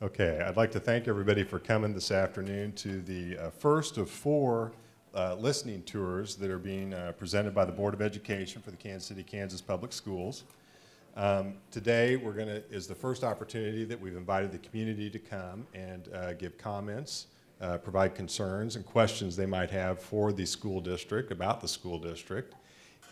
Okay, I'd like to thank everybody for coming this afternoon to the first of four listening tours that are being presented by the Board of Education for the Kansas City, Kansas Public Schools. Today is the first opportunity that we've invited the community to come and give comments, provide concerns and questions they might have for the school district, about the school district,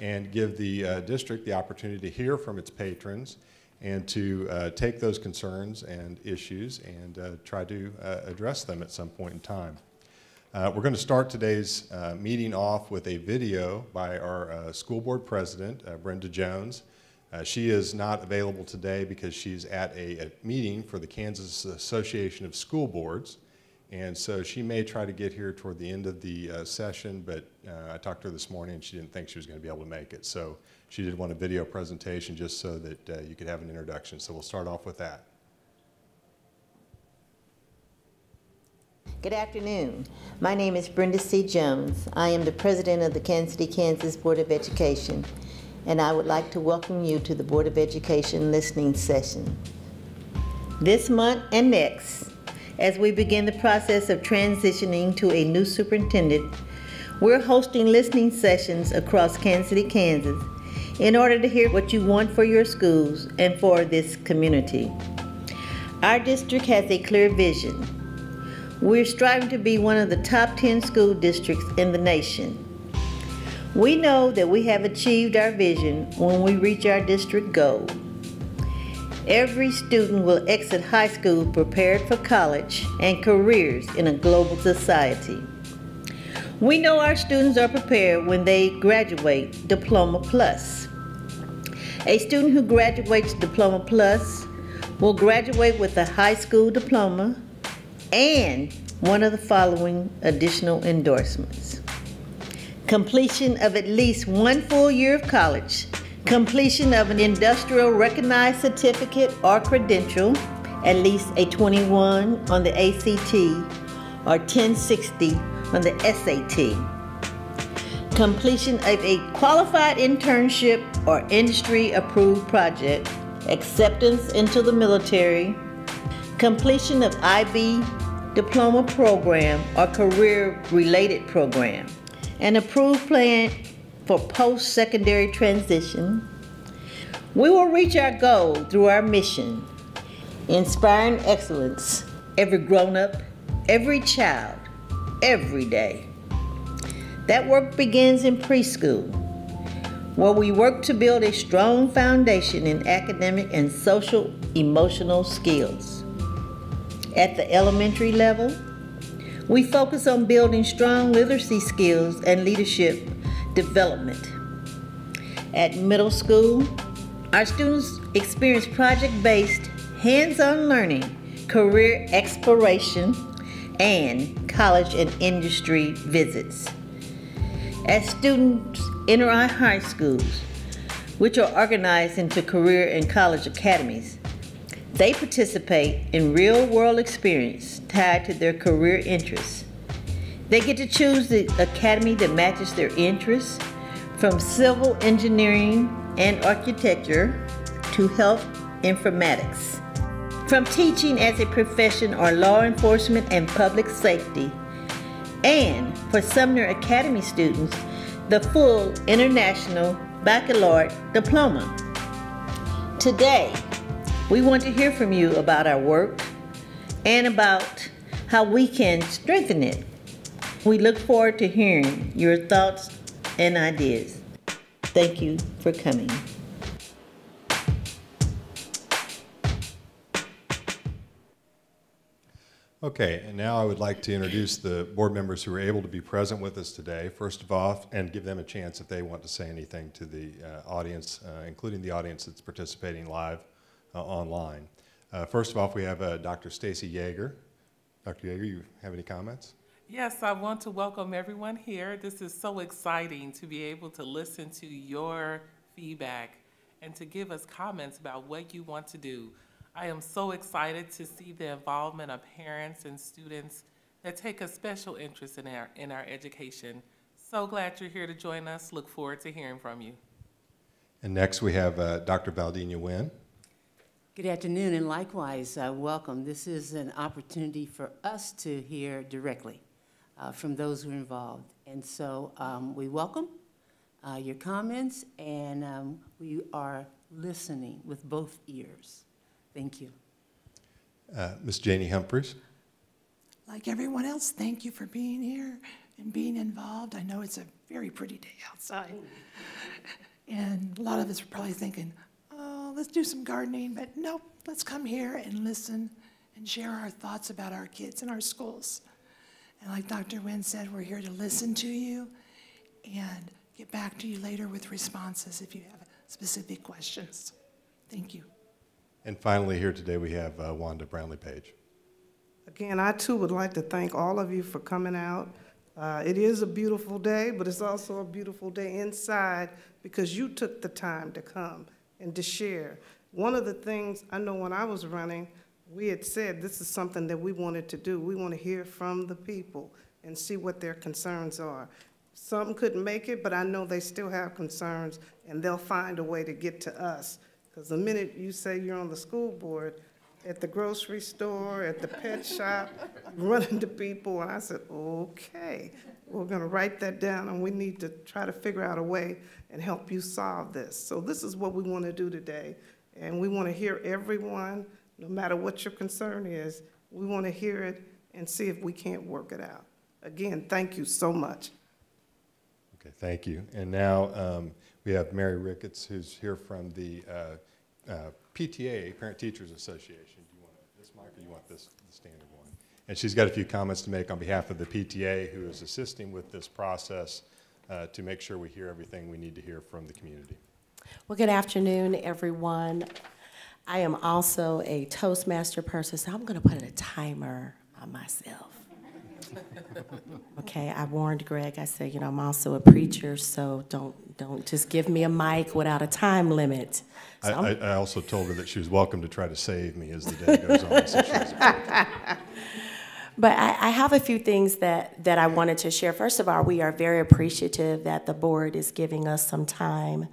and give the district the opportunity to hear from its patrons and to take those concerns and issues and try to address them at some point in time. We're going to start today's meeting off with a video by our school board president, Brenda Jones. She is not available today because she's at a meeting for the Kansas Association of School Boards, and so she may try to get here toward the end of the session, but I talked to her this morning and she didn't think she was going to be able to make it. So she did want a video presentation just so that you could have an introduction. So we'll start off with that. Good afternoon. My name is Brenda C. Jones. I am the president of the Kansas City, Kansas Board of Education, and I would like to welcome you to the Board of Education listening session. This month and next, as we begin the process of transitioning to a new superintendent, we're hosting listening sessions across Kansas City, Kansas, in order to hear what you want for your schools and for this community. Our district has a clear vision. We're striving to be one of the top 10 school districts in the nation. We know that we have achieved our vision when we reach our district goal. Every student will exit high school prepared for college and careers in a global society. We know our students are prepared when they graduate Diploma Plus. A student who graduates Diploma Plus will graduate with a high school diploma and one of the following additional endorsements: completion of at least one full year of college, completion of an industrial recognized certificate or credential, at least a 21 on the ACT or 1060 on the SAT, completion of a qualified internship or industry-approved project, acceptance into the military, completion of IB diploma program or career-related program, an approved plan for post-secondary transition. We will reach our goal through our mission, inspiring excellence, every grown-up, every child, every day. That work begins in preschool, where we work to build a strong foundation in academic and social emotional skills. At the elementary level, we focus on building strong literacy skills and leadership development. At middle school, our students experience project-based, hands-on learning, career exploration, and college and industry visits. As students enter our high schools, which are organized into career and college academies, they participate in real-world experience tied to their career interests. They get to choose the academy that matches their interests, from civil engineering and architecture to health informatics. From teaching as a profession or law enforcement and public safety, and for Sumner Academy students, the full International Baccalaureate Diploma. Today, we want to hear from you about our work and about how we can strengthen it. We look forward to hearing your thoughts and ideas. Thank you for coming. Okay, and now I would like to introduce the board members who are able to be present with us today, first of all, and give them a chance if they want to say anything to the audience, including the audience that's participating live online. First of all, we have Dr. Stacy Yeager. Dr. Yeager, you have any comments? Yes, I want to welcome everyone here. This is so exciting to be able to listen to your feedback and to give us comments about what you want to do. I am so excited to see the involvement of parents and students that take a special interest in our education. So glad you're here to join us. Look forward to hearing from you. And next we have Dr. Valdina Nguyen. Good afternoon, and likewise, welcome. This is an opportunity for us to hear directly from those who are involved. And so we welcome your comments, and we are listening with both ears. Thank you. Ms. Janie Humphreys. Like everyone else, thank you for being here and being involved. I know it's a very pretty day outside. And a lot of us are probably thinking, oh, let's do some gardening, but nope, let's come here and listen and share our thoughts about our kids and our schools. And like Dr. Wynn said, we're here to listen to you and get back to you later with responses if you have specific questions. Thank you. And finally here today we have Wanda Brownlee-Paige. Again, I too would like to thank all of you for coming out. It is a beautiful day, but it's also a beautiful day inside because you took the time to come and to share. One of the things I know when I was running, we had said this is something that we wanted to do. We want to hear from the people and see what their concerns are. Some couldn't make it, but I know they still have concerns, and they'll find a way to get to us. Because the minute you say you're on the school board, at the grocery store, at the pet shop, run into people, and I said, okay, we're gonna write that down, and we need to try to figure out a way and help you solve this. So this is what we wanna do today, and we wanna hear everyone, no matter what your concern is, we wanna hear it and see if we can't work it out. Again, thank you so much. Okay, thank you. And now we have Mary Ricketts, who's here from the PTA, Parent Teachers Association. Do you want this mic or you want this, the standard one? And she's got a few comments to make on behalf of the PTA, who is assisting with this process to make sure we hear everything we need to hear from the community. Well, good afternoon, everyone. I am also a Toastmaster person, so I'm going to put a timer on myself. Okay, I warned Greg. I said, you know, I'm also a preacher, so don't just give me a mic without a time limit. So I also told her that she was welcome to try to save me as the day goes on. So she was But I have a few things that I wanted to share. First of all, we are very appreciative that the board is giving us some time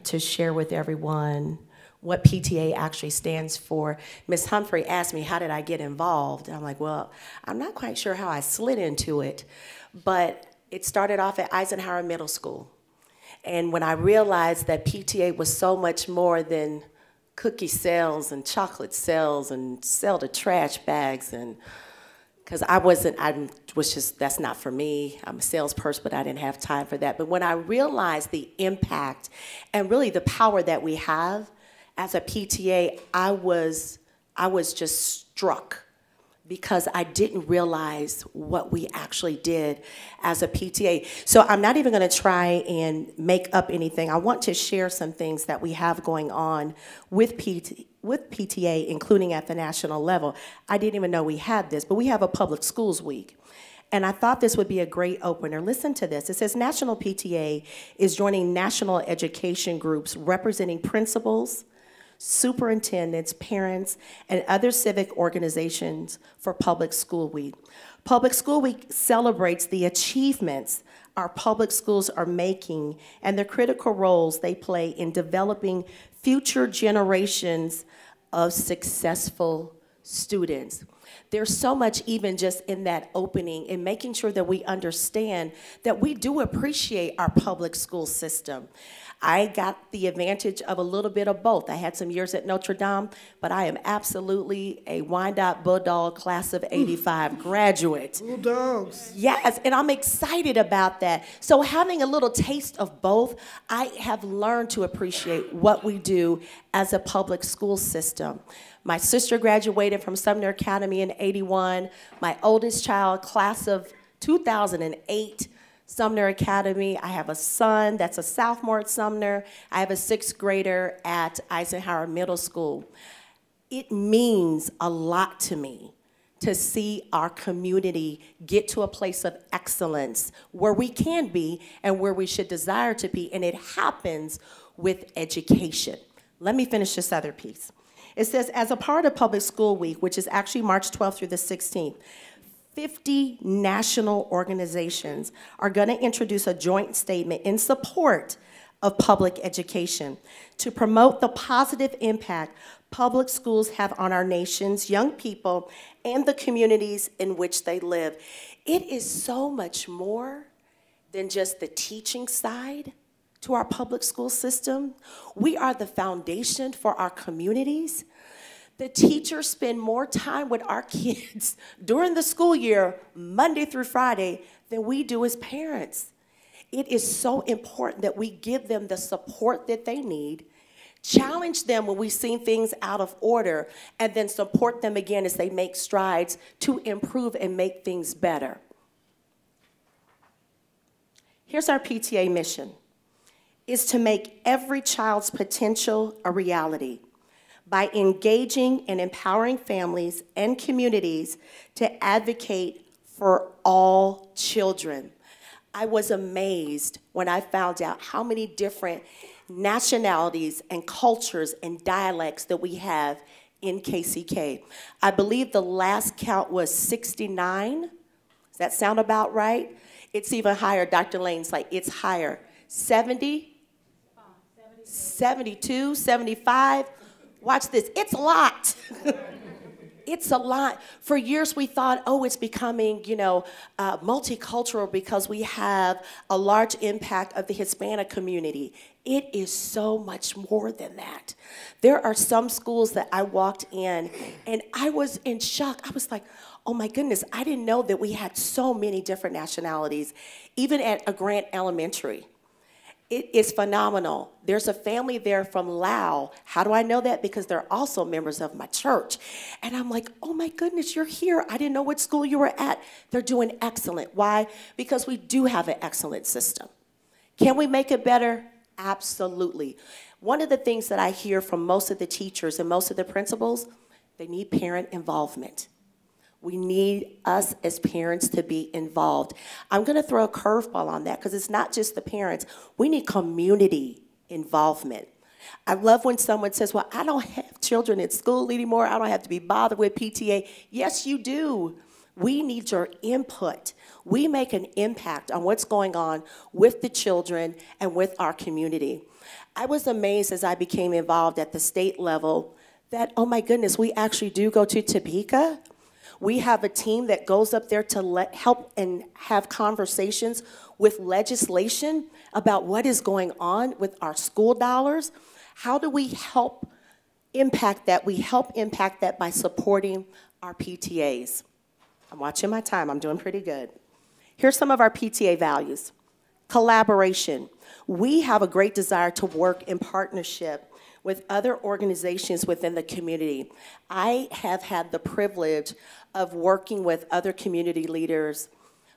to share with everyone what PTA actually stands for. Ms. Humphrey asked me, how did I get involved? And I'm like, well, I'm not quite sure how I slid into it, but it started off at Eisenhower Middle School. And when I realized that PTA was so much more than cookie sales and chocolate sales and sell the trash bags, and because I was just, that's not for me. I'm a salesperson, but I didn't have time for that. But when I realized the impact and really the power that we have as a PTA, I was just struck because I didn't realize what we actually did as a PTA. So I'm not even going to try and make up anything. I want to share some things that we have going on with PTA, including at the national level. I didn't even know we had this, but we have a Public Schools Week. And I thought this would be a great opener. Listen to this. It says National PTA is joining national education groups representing principals, superintendents, parents, and other civic organizations for Public School Week. Public School Week celebrates the achievements our public schools are making and the critical roles they play in developing future generations of successful students. There's so much even just in that opening and making sure that we understand that we do appreciate our public school system. I got the advantage of a little bit of both. I had some years at Notre Dame, but I am absolutely a Wyandotte Bulldog class of '85 graduate. Bulldogs. Yes, and I'm excited about that. So having a little taste of both, I have learned to appreciate what we do as a public school system. My sister graduated from Sumner Academy in '81. My oldest child, class of 2008, Sumner Academy. I have a son that's a sophomore at Sumner. I have a 6th grader at Eisenhower Middle School. It means a lot to me to see our community get to a place of excellence where we can be and where we should desire to be, and it happens with education. Let me finish this other piece. It says, as a part of Public School Week, which is actually March 12th through the 16th, 50 national organizations are going to introduce a joint statement in support of public education to promote the positive impact public schools have on our nation's young people and the communities in which they live. It is so much more than just the teaching side to our public school system. We are the foundation for our communities. The teachers spend more time with our kids during the school year, Monday through Friday, than we do as parents. It is so important that we give them the support that they need, challenge them when we've seen things out of order, and then support them again as they make strides to improve and make things better. Here's our PTA mission, is to make every child's potential a reality by engaging and empowering families and communities to advocate for all children. I was amazed when I found out how many different nationalities and cultures and dialects that we have in KCK. I believe the last count was 69. Does that sound about right? It's even higher. Dr. Lane's like, it's higher. 70? 72, 75. Watch this. It's a lot. It's a lot. For years we thought, oh, it's becoming, multicultural because we have a large impact of the Hispanic community. It is so much more than that. There are some schools that I walked in and I was in shock. I was like, oh my goodness, I didn't know that we had so many different nationalities, even at a Grant Elementary. It is phenomenal. There's a family there from Laos. How do I know that? Because they're also members of my church. And I'm like, oh my goodness, you're here. I didn't know what school you were at. They're doing excellent. Why? Because we do have an excellent system. Can we make it better? Absolutely. One of the things that I hear from most of the teachers and most of the principals, they need parent involvement. We need us as parents to be involved. I'm going to throw a curveball on that because it's not just the parents. We need community involvement. I love when someone says, well, I don't have children at school anymore. I don't have to be bothered with PTA. Yes, you do. We need your input. We make an impact on what's going on with the children and with our community. I was amazed as I became involved at the state level that, oh my goodness, we actually do go to Topeka. We have a team that goes up there to help and have conversations with legislation about what is going on with our school dollars. How do we help impact that? We help impact that by supporting our PTAs. I'm watching my time. I'm doing pretty good. Here's some of our PTA values. Collaboration. We have a great desire to work in partnership with other organizations within the community. I have had the privilege of working with other community leaders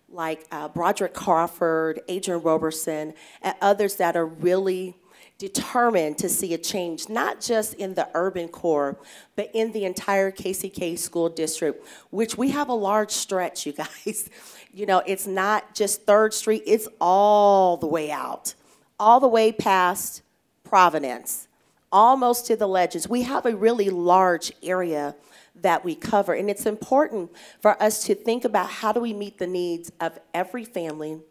like Broderick Crawford, Adrian Roberson, and others that are really determined to see a change, not just in the urban core, but in the entire KCK school district, which we have a large stretch, you guys. It's not just 3rd Street, it's all the way out, all the way past Providence, almost to the Legends. We have a really large area that we cover, and it's important for us to think about how do we meet the needs of every family,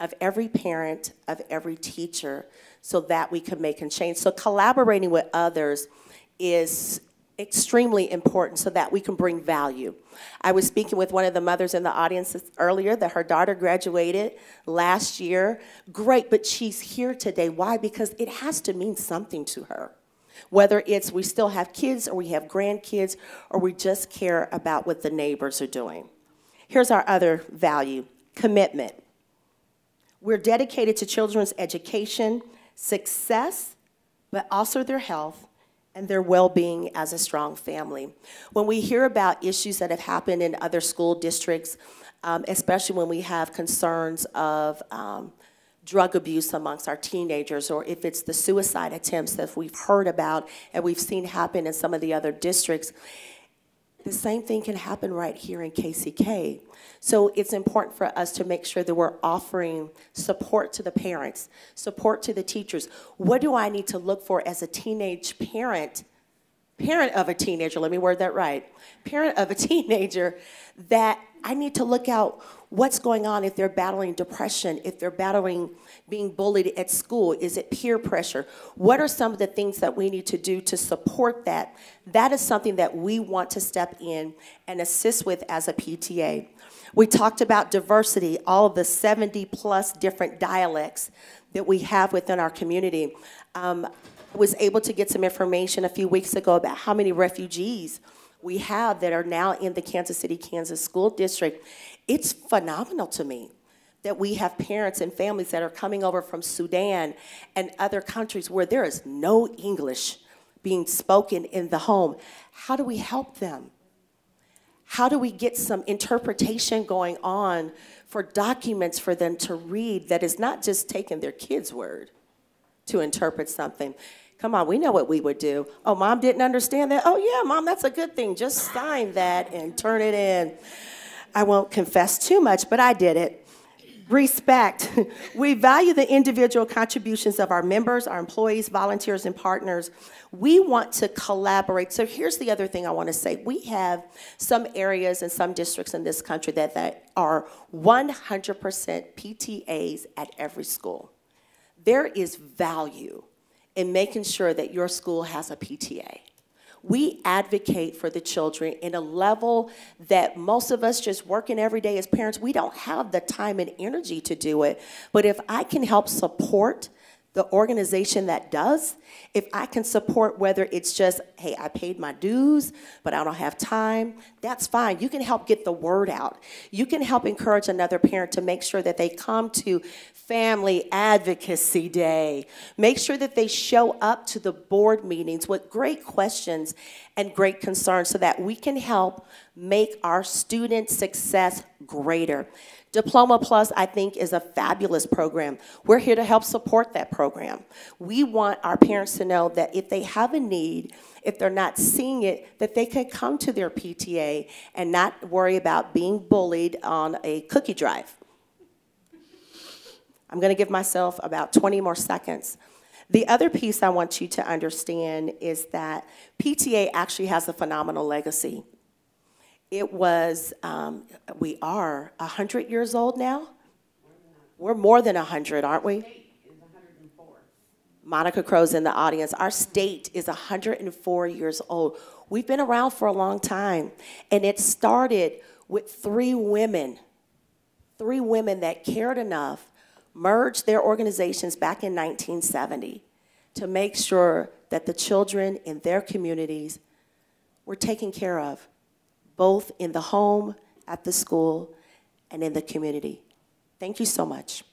of every parent, of every teacher, so that we can make a change. So collaborating with others is extremely important so that we can bring value. I was speaking with one of the mothers in the audience earlier that her daughter graduated last year. Great, but she's here today. Why? Because it has to mean something to her. Whether it's we still have kids or we have grandkids or we just care about what the neighbors are doing. Here's our other value, commitment. We're dedicated to children's education, success, but also their health and their well-being as a strong family. When we hear about issues that have happened in other school districts, especially when we have concerns of drug abuse amongst our teenagers, or if it's the suicide attempts that we've heard about and we've seen happen in some of the other districts, the same thing can happen right here in KCK. So it's important for us to make sure that we're offering support to the parents, support to the teachers. What do I need to look for as a teenage parent of a teenager, let me word that right, parent of a teenager, that I need to look out What's going on if they're battling depression, if they're battling being bullied at school? Is it peer pressure? What are some of the things that we need to do to support that? That is something that we want to step in and assist with as a PTA. We talked about diversity, all of the 70+ different dialects that we have within our community. I was able to get some information a few weeks ago about how many refugees we have that are now in the Kansas City, Kansas School District. It's phenomenal to me that we have parents and families that are coming over from Sudan and other countries where there is no English being spoken in the home. How do we help them? How do we get some interpretation going on for documents for them to read that is not just taking their kid's word to interpret something? Come on, we know what we would do. Oh, Mom didn't understand that? Oh, yeah, Mom, that's a good thing. Just sign that and turn it in. I won't confess too much, but I did it. Respect. We value the individual contributions of our members, our employees, volunteers, and partners. We want to collaborate. So here's the other thing I want to say. We have some areas and some districts in this country that are 100% PTAs at every school. There is value in making sure that your school has a PTA. We advocate for the children in a level that most of us just working every day as parents, we don't have the time and energy to do it. But if I can help support the organization that does, if I can support whether it's just, hey, I paid my dues, but I don't have time, that's fine. You can help get the word out. You can help encourage another parent to make sure that they come to Family Advocacy Day. Make sure that they show up to the board meetings with great questions and great concerns so that we can help make our student success greater. Diploma Plus, I think, is a fabulous program. We're here to help support that program. We want our parents to know that if they have a need, if they're not seeing it, that they can come to their PTA and not worry about being bullied on a cookie drive. I'm going to give myself about 20 more seconds. The other piece I want you to understand is that PTA actually has a phenomenal legacy. It was, we are 100 years old now? We're more than 100, aren't we? Monica Crow's in the audience. Our state is 104 years old. We've been around for a long time. And it started with three women that cared enough, merged their organizations back in 1970 to make sure that the children in their communities were taken care of, both in the home, at the school, and in the community. Thank you so much.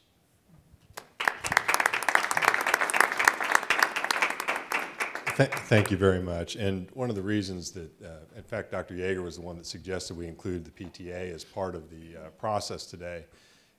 Thank you very much. And one of the reasons that, in fact, Dr. Yeager was the one that suggested we include the PTA as part of the process today.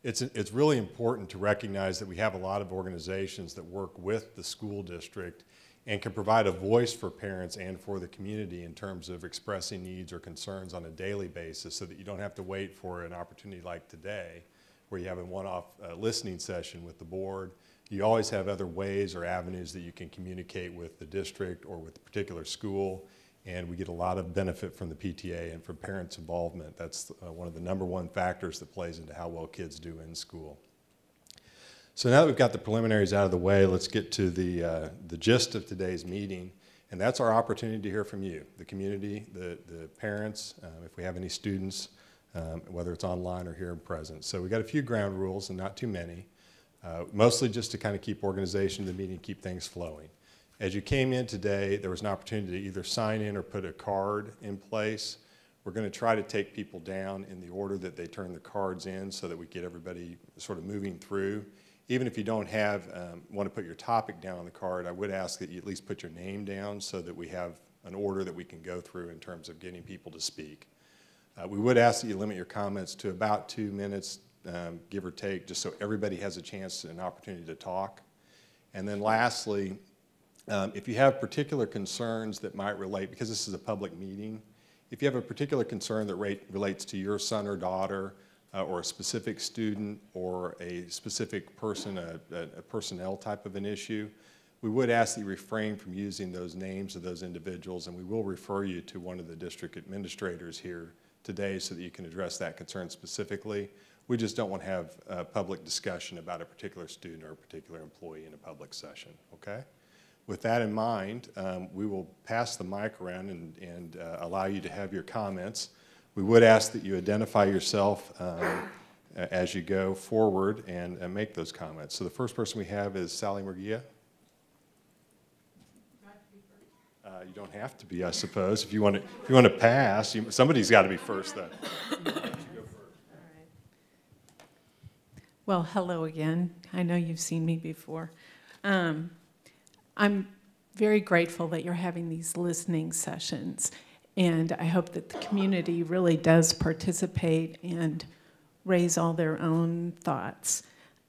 It's really important to recognize that we have a lot of organizations that work with the school district and can provide a voice for parents and for the community in terms of expressing needs or concerns on a daily basis so that you don't have to wait for an opportunity like today where you have a one-off listening session with the board. You always have other ways or avenues that you can communicate with the district or with the particular school, and we get a lot of benefit from the PTA and from parents' involvement. That's one of the #1 factors that plays into how well kids do in school. So now that we've got the preliminaries out of the way, let's get to the gist of today's meeting, and that's our opportunity to hear from you, the community, the parents, if we have any students, whether it's online or here in presence. So we've got a few ground rules and not too many, mostly just to kind of keep organization of the meeting, keep things flowing. As you came in today, there was an opportunity to either sign in or put a card in place. We're going to try to take people down in the order that they turn the cards in so that we get everybody sort of moving through. Even if you don't want to put your topic down on the card, I would ask that you at least put your name down so that we have an order that we can go through in terms of getting people to speak. We would ask that you limit your comments to about 2 minutes, give or take, just so everybody has a chance and an opportunity to talk. And then lastly, if you have particular concerns that might relate, because this is a public meeting, if you have a particular concern that relates to your son or daughter, or a specific student or a specific person, a personnel type of an issue, we would ask that you refrain from using those names of those individuals, and we will refer you to one of the district administrators here today so that you can address that concern specifically. We just don't want to have a public discussion about a particular student or a particular employee in a public session, okay? With that in mind, we will pass the mic around and allow you to have your comments. We would ask that you identify yourself as you go forward and make those comments. So the first person we have is Sally Murguia. You don't have to be, I suppose. If you want to pass, somebody's got to be first, though. Well, hello again. I know you've seen me before. I'm very grateful that you're having these listening sessions, and I hope that the community really does participate and raise all their own thoughts.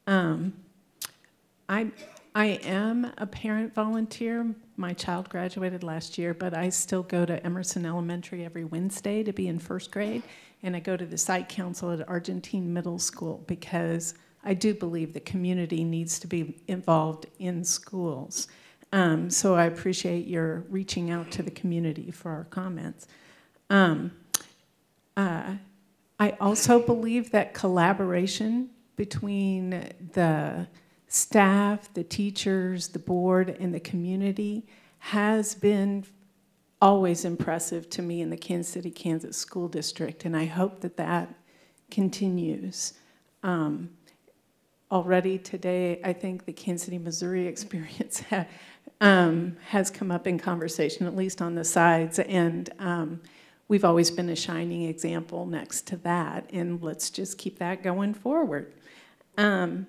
I am a parent volunteer. My child graduated last year, but I still go to Emerson Elementary every Wednesday to be in first grade, and I go to the site council at Argentine Middle School because I do believe the community needs to be involved in schools. So I appreciate your reaching out to the community for our comments. I also believe that collaboration between the staff, the teachers, the board, and the community has been always impressive to me in the Kansas City, Kansas School District, and I hope that that continues. Already today, I think the Kansas City, Missouri experience has come up in conversation, at least on the sides, and we've always been a shining example next to that, and let's just keep that going forward. And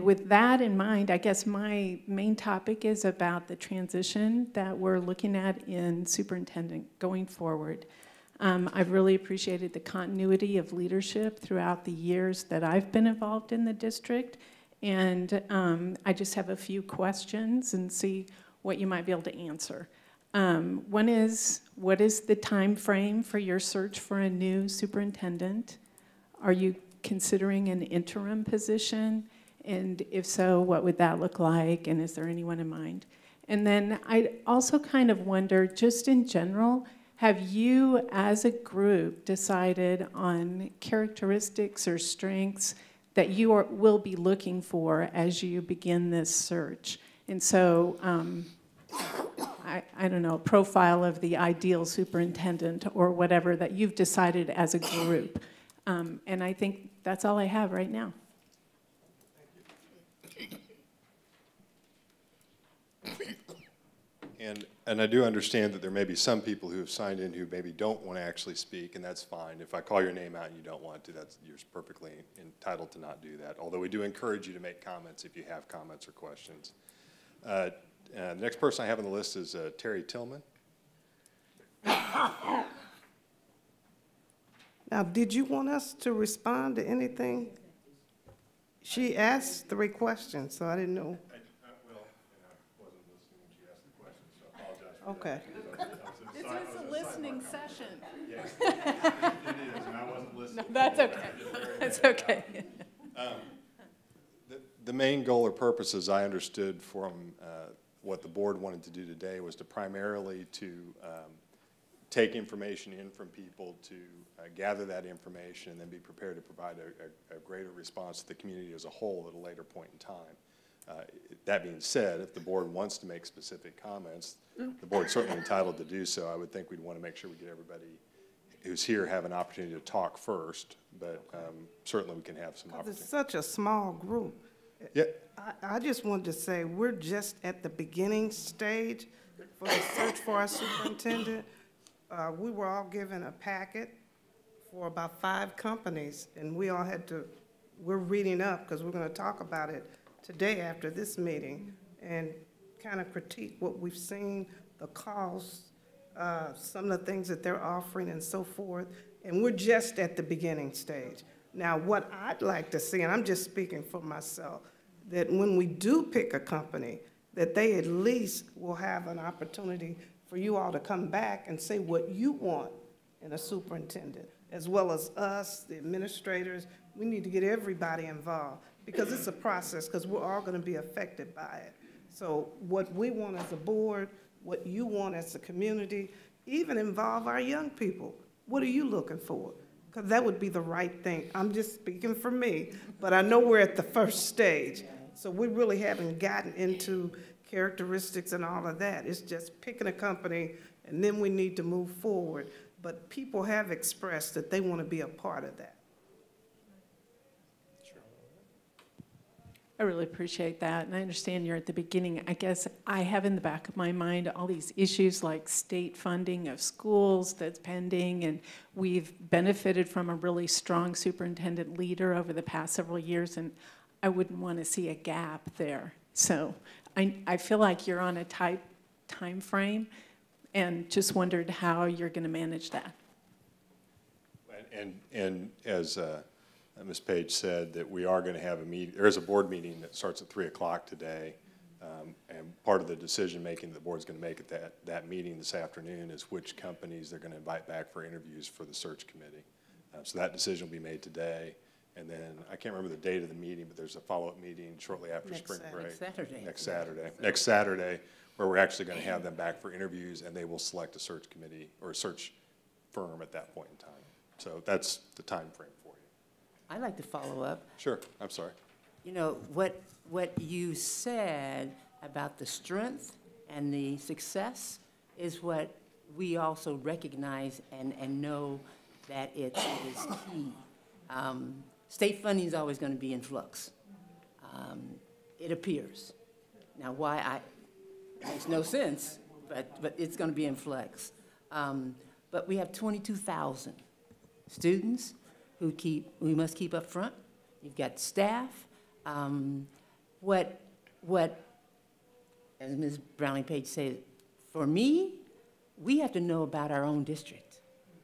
with that in mind, I guess my main topic is about the transition that we're looking at in superintendent going forward. I've really appreciated the continuity of leadership throughout the years that I've been involved in the district, and I just have a few questions and see what you might be able to answer. One is, what is the time frame for your search for a new superintendent? Are you considering an interim position? And if so, what would that look like? And is there anyone in mind? And then I also kind of wonder, just in general, have you as a group decided on characteristics or strengths that you will be looking for as you begin this search? And so, I don't know, a profile of the ideal superintendent or whatever that you've decided as a group. And I think that's all I have right now. And I do understand that there may be some people who have signed in who maybe don't want to actually speak, and that's fine. If I call your name out and you don't want to, you're perfectly entitled to not do that. Although we do encourage you to make comments if you have comments or questions. The next person I have on the list is Terry Tillman. Now, did you want us to respond to anything? She asked 3 questions, so I didn't know. Okay. This is a listening session. Yes, it is, and I wasn't listening. No, that's okay. That's okay. The main goal or purpose, as I understood from what the board wanted to do today, was to primarily take information in from people, to gather that information, and then be prepared to provide a greater response to the community as a whole at a later point in time. That being said, if the board wants to make specific comments, the board's certainly entitled to do so. I would think we'd want to make sure we get everybody who's here have an opportunity to talk first, but certainly we can have some opportunity. It's such a small group. Yeah. I just wanted to say we're just at the beginning stage for the search for our superintendent. We were all given a packet for about 5 companies, and we all had to, we're reading up because we're going to talk about it today after this meeting and kind of critique what we've seen, the costs, some of the things that they're offering and so forth, and we're just at the beginning stage. Now, what I'd like to see, and I'm just speaking for myself, that when we do pick a company, that they at least will have an opportunity for you all to come back and say what you want in a superintendent, as well as us, the administrators. We need to get everybody involved because it's a process, because we're all going to be affected by it. So what we want as a board, what you want as a community, even involve our young people. What are you looking for? because that would be the right thing. I'm just speaking for me, but I know we're at the first stage. So we really haven't gotten into characteristics and all of that. It's just picking a company, and then we need to move forward. But people have expressed that they want to be a part of that. I really appreciate that, and I understand you're at the beginning. I guess I have in the back of my mind all these issues like state funding of schools that's pending, and we've benefited from a really strong superintendent leader over the past several years, and I wouldn't want to see a gap there. So I feel like you're on a tight time frame, and just wondered how you're going to manage that. And as Ms. Paige said, that we are going to have a meeting. There is a board meeting that starts at 3 o'clock today, and part of the decision-making the board's going to make at that meeting this afternoon is which companies they're going to invite back for interviews for the search committee. So that decision will be made today, and then I can't remember the date of the meeting, but there's a follow-up meeting shortly after spring break. Next Saturday, where we're actually going to have them back for interviews, and they will select a search committee or a search firm at that point in time. So that's the time frame for you. I'd like to follow up. Sure, I'm sorry. You know, what you said about the strength and the success is what we also recognize and know that it is key. State funding is always going to be in flux. It appears. Now, why makes no sense, but it's going to be in flux. But we have 22,000 students we must keep up front. You've got staff. What, as Ms. Browning-Paige said, for me, we have to know about our own district.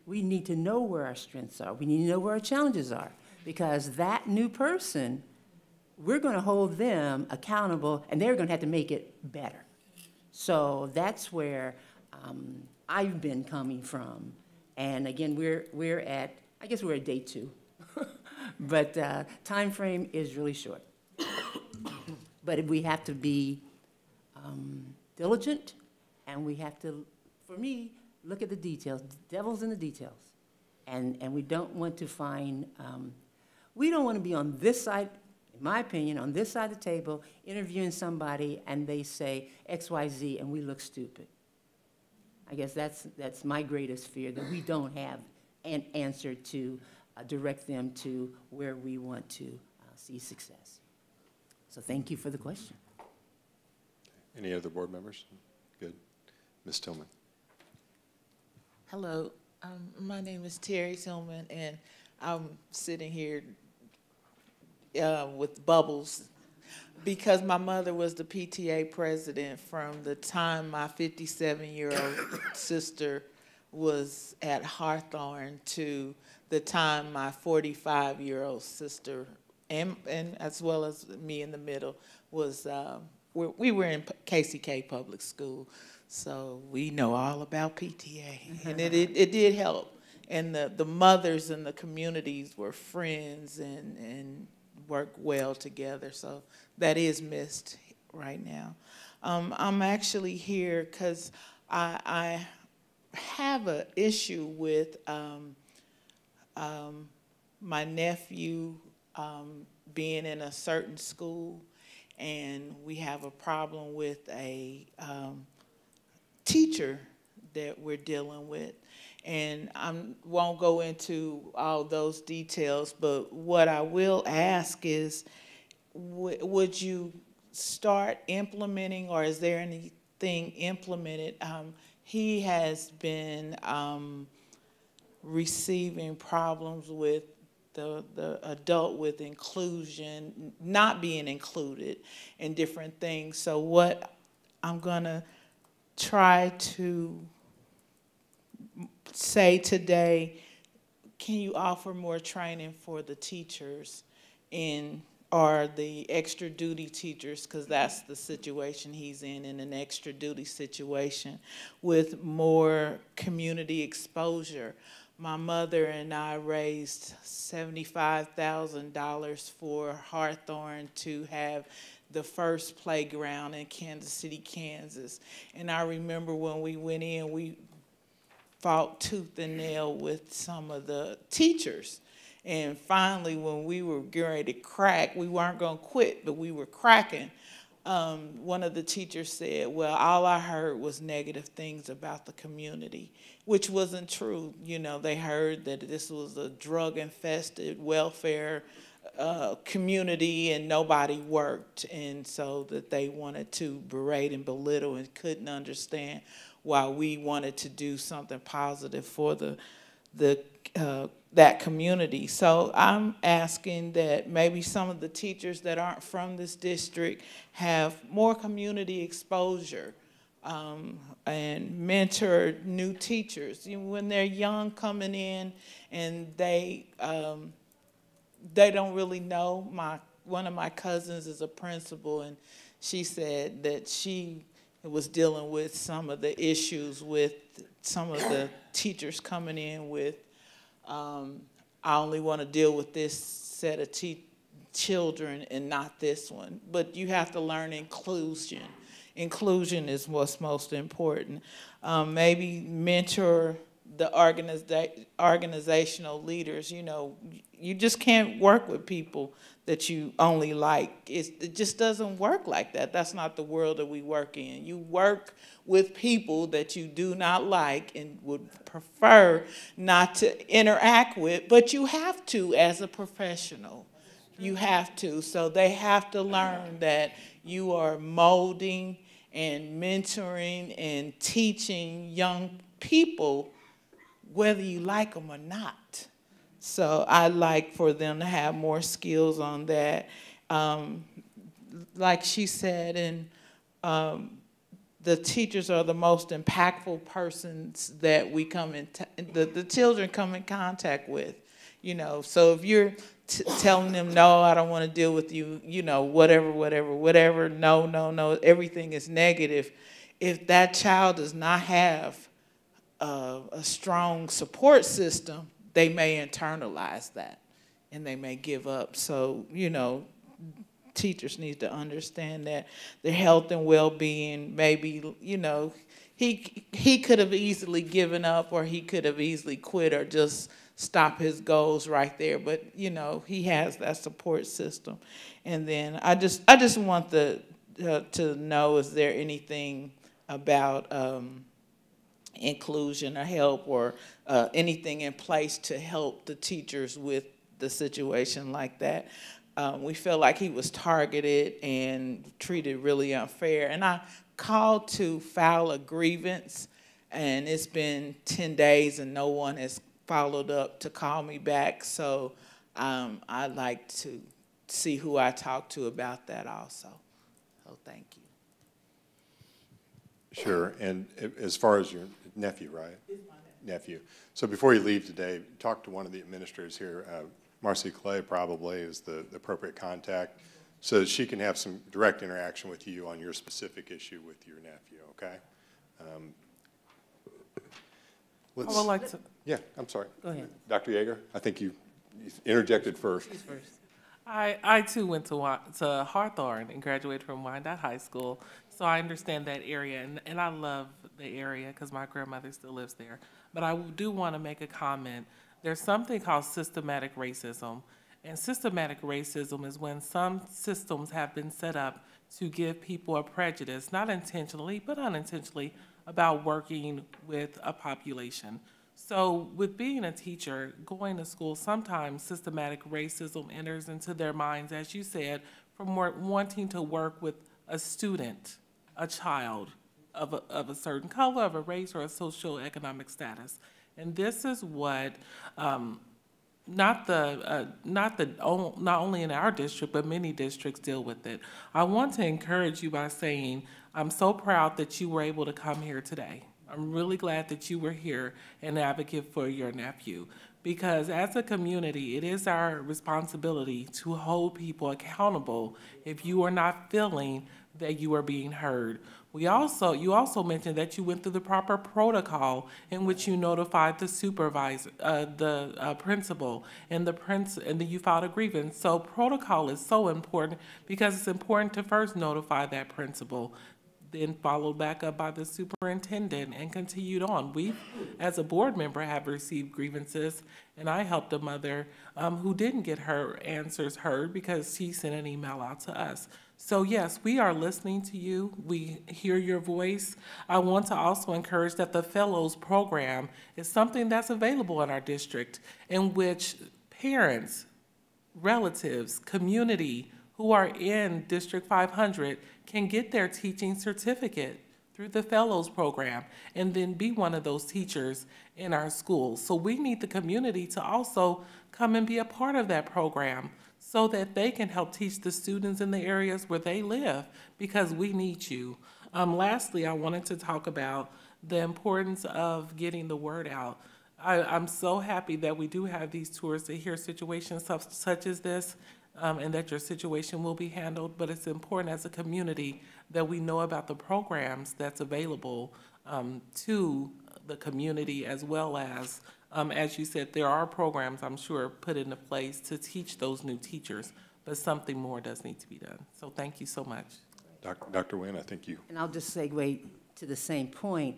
We need to know where our strengths are. We need to know where our challenges are, because that new person, we're going to hold them accountable, and they're going to have to make it better. So that's where I've been coming from. And again, we're at, I guess we're at day 2, but time frame is really short. But we have to be diligent, and we have to, for me, look at the details. The devil's in the details, and we don't want to find, we don't want to be on this side, in my opinion, on this side of the table, interviewing somebody, and they say X, Y, Z, and we look stupid. I guess that's my greatest fear, that we don't have an answer to direct them to where we want to see success. So thank you for the question. Any other board members? Good. Ms. Tillman. Hello, my name is Terry Tillman, and I'm sitting here with bubbles because my mother was the PTA president from the time my 57-year-old sister was at Hawthorne to the time my 45-year-old sister, and as well as me in the middle, was, we were in KCK public school, so we know all about PTA, and it did help. And the mothers and the communities were friends and worked well together, so that is missed right now. I'm actually here because I have an issue with my nephew being in a certain school, and we have a problem with a teacher that we're dealing with. And I won't go into all those details, but what I will ask is, would you start implementing, or is there anything implemented? He has been receiving problems with the adult with inclusion, not being included in different things. So what I'm gonna try to say today, can you offer more training for the teachers or the extra duty teachers, because that's the situation he's in an extra duty situation, with more community exposure. My mother and I raised $75,000 for Hawthorne to have the first playground in Kansas City, Kansas. And I remember when we went in, fought tooth and nail with some of the teachers. And finally, when we were getting ready to crack, we weren't going to quit, but we were cracking. One of the teachers said, well, all I heard was negative things about the community, which wasn't true. You know, they heard that this was a drug-infested welfare community and nobody worked, and so that they wanted to berate and belittle and couldn't understand why we wanted to do something positive for that community. So I'm asking that maybe some of the teachers that aren't from this district have more community exposure and mentor new teachers. You know, when they're young coming in and they don't really know. One of my cousins is a principal, and she said that she was dealing with some of the issues with some of the teachers coming in with, I only want to deal with this set of children and not this one. But you have to learn inclusion. Inclusion is what's most important. Maybe mentor the organizational leaders. You know, you just can't work with people that you only like. It just doesn't work like that. That's not the world that we work in. You work with people that you do not like and would prefer not to interact with, but you have to as a professional. You have to. So they have to learn that you are molding and mentoring and teaching young people whether you like them or not. So I'd like for them to have more skills on that. Like she said, and the teachers are the most impactful persons that we come in, the children come in contact with. You know, so if you're telling them, no, I don't want to deal with you, you know, whatever, no, everything is negative. If that child does not have a strong support system, they may internalize that and they may give up. So, you know, teachers need to understand that their health and well-being, maybe, you know, he could have easily given up, or he could have easily quit, or just stop his goals right there. But, you know, he has that support system. And then I just want to know, is there anything about inclusion or help, or anything in place to help the teachers with the situation like that? We feel like he was targeted and treated really unfair. And I called to file a grievance, and it's been 10 days and no one has followed up to call me back. So I'd like to see who I talk to about that also. So thank you. Sure. And as far as your nephew, right? It's my nephew. So before you leave today, talk to one of the administrators here. Marcy Clay probably is the appropriate contact, so that she can have some direct interaction with you on your specific issue with your nephew, okay? I would like to. Yeah, I'm sorry. Go ahead. Dr. Yeager, I think you interjected first. She's first. I too went to Hawthorne and graduated from Wanda High School, so I understand that area, and I love the area because my grandmother still lives there. But I do want to make a comment. There's something called systematic racism, and systematic racism is when some systems have been set up to give people a prejudice, not intentionally, but unintentionally, about working with a population. So with being a teacher, going to school, sometimes systematic racism enters into their minds, as you said, from wanting to work with a student, a child of a certain color, of a race, or a socioeconomic status. And this is what, not only in our district, but many districts deal with it. I want to encourage you by saying, I'm so proud that you were able to come here today. I'm really glad that you were here and advocate for your nephew, because as a community, it is our responsibility to hold people accountable if you are not feeling that you are being heard. You also mentioned that you went through the proper protocol in which you notified the supervisor, the principal, and then you filed a grievance. So protocol is so important because it's important to first notify that principal, then followed back up by the superintendent and continued on. We, as a board member, have received grievances, and I helped a mother who didn't get her answers heard because she sent an email out to us. So yes, we are listening to you. We hear your voice. I want to also encourage that the Fellows program is something that's available in our district, in which parents, relatives, community who are in District 500 can get their teaching certificate through the Fellows program and then be one of those teachers in our schools. So we need the community to also come and be a part of that program so that they can help teach the students in the areas where they live, because we need you. Lastly, I wanted to talk about the importance of getting the word out. I'm so happy that we do have these tours to hear situations such as this, and that your situation will be handled, but it's important as a community that we know about the programs that's available to the community, as well as you said, there are programs, I'm sure, put into place to teach those new teachers, but something more does need to be done. So thank you so much. Dr. Wynn, I think you. And I'll just segue to the same point.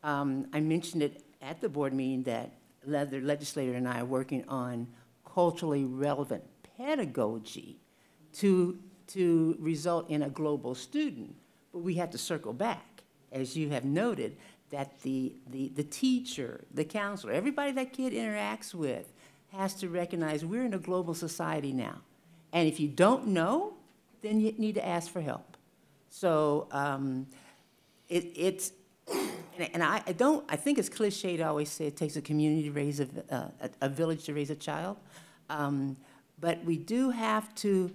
I mentioned it at the board meeting that the legislator and I are working on culturally relevant pedagogy to result in a global student. But we have to circle back, as you have noted, that the teacher, the counselor, everybody that kid interacts with has to recognize we're in a global society now. And if you don't know, then you need to ask for help. So I think it's cliche to always say it takes a community to raise a village to raise a child. But we do have to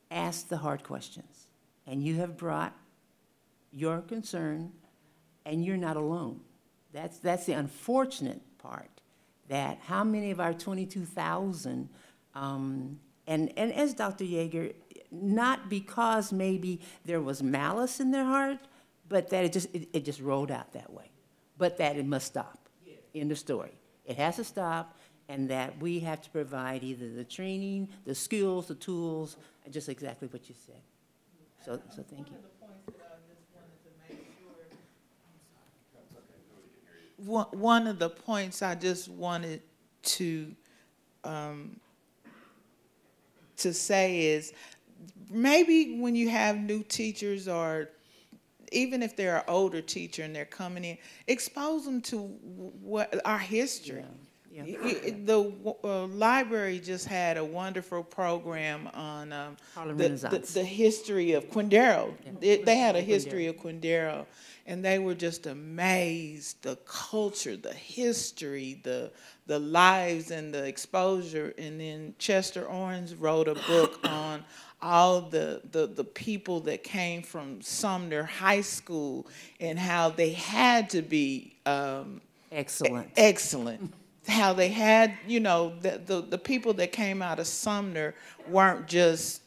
ask the hard questions. And you have brought your concern, and you're not alone. That's the unfortunate part, that how many of our 22,000, and as Dr. Yeager, not because maybe there was malice in their heart, but that it just rolled out that way. But that it must stop. End of story. It has to stop, and that we have to provide either the training, the skills, the tools, and just exactly what you said. So thank you. One of the points I just wanted to say is, maybe when you have new teachers, or even if they're an older teacher and they're coming in, expose them to what our history. Yeah. The library just had a wonderful program on the history of Quindaro. Yeah. They had a history of Quindaro, and they were just amazed, the culture, the history, the lives and the exposure. And then Chester Orange wrote a book on all the people that came from Sumner High School and how they had to be excellent. How they had, you know, the people that came out of Sumner weren't just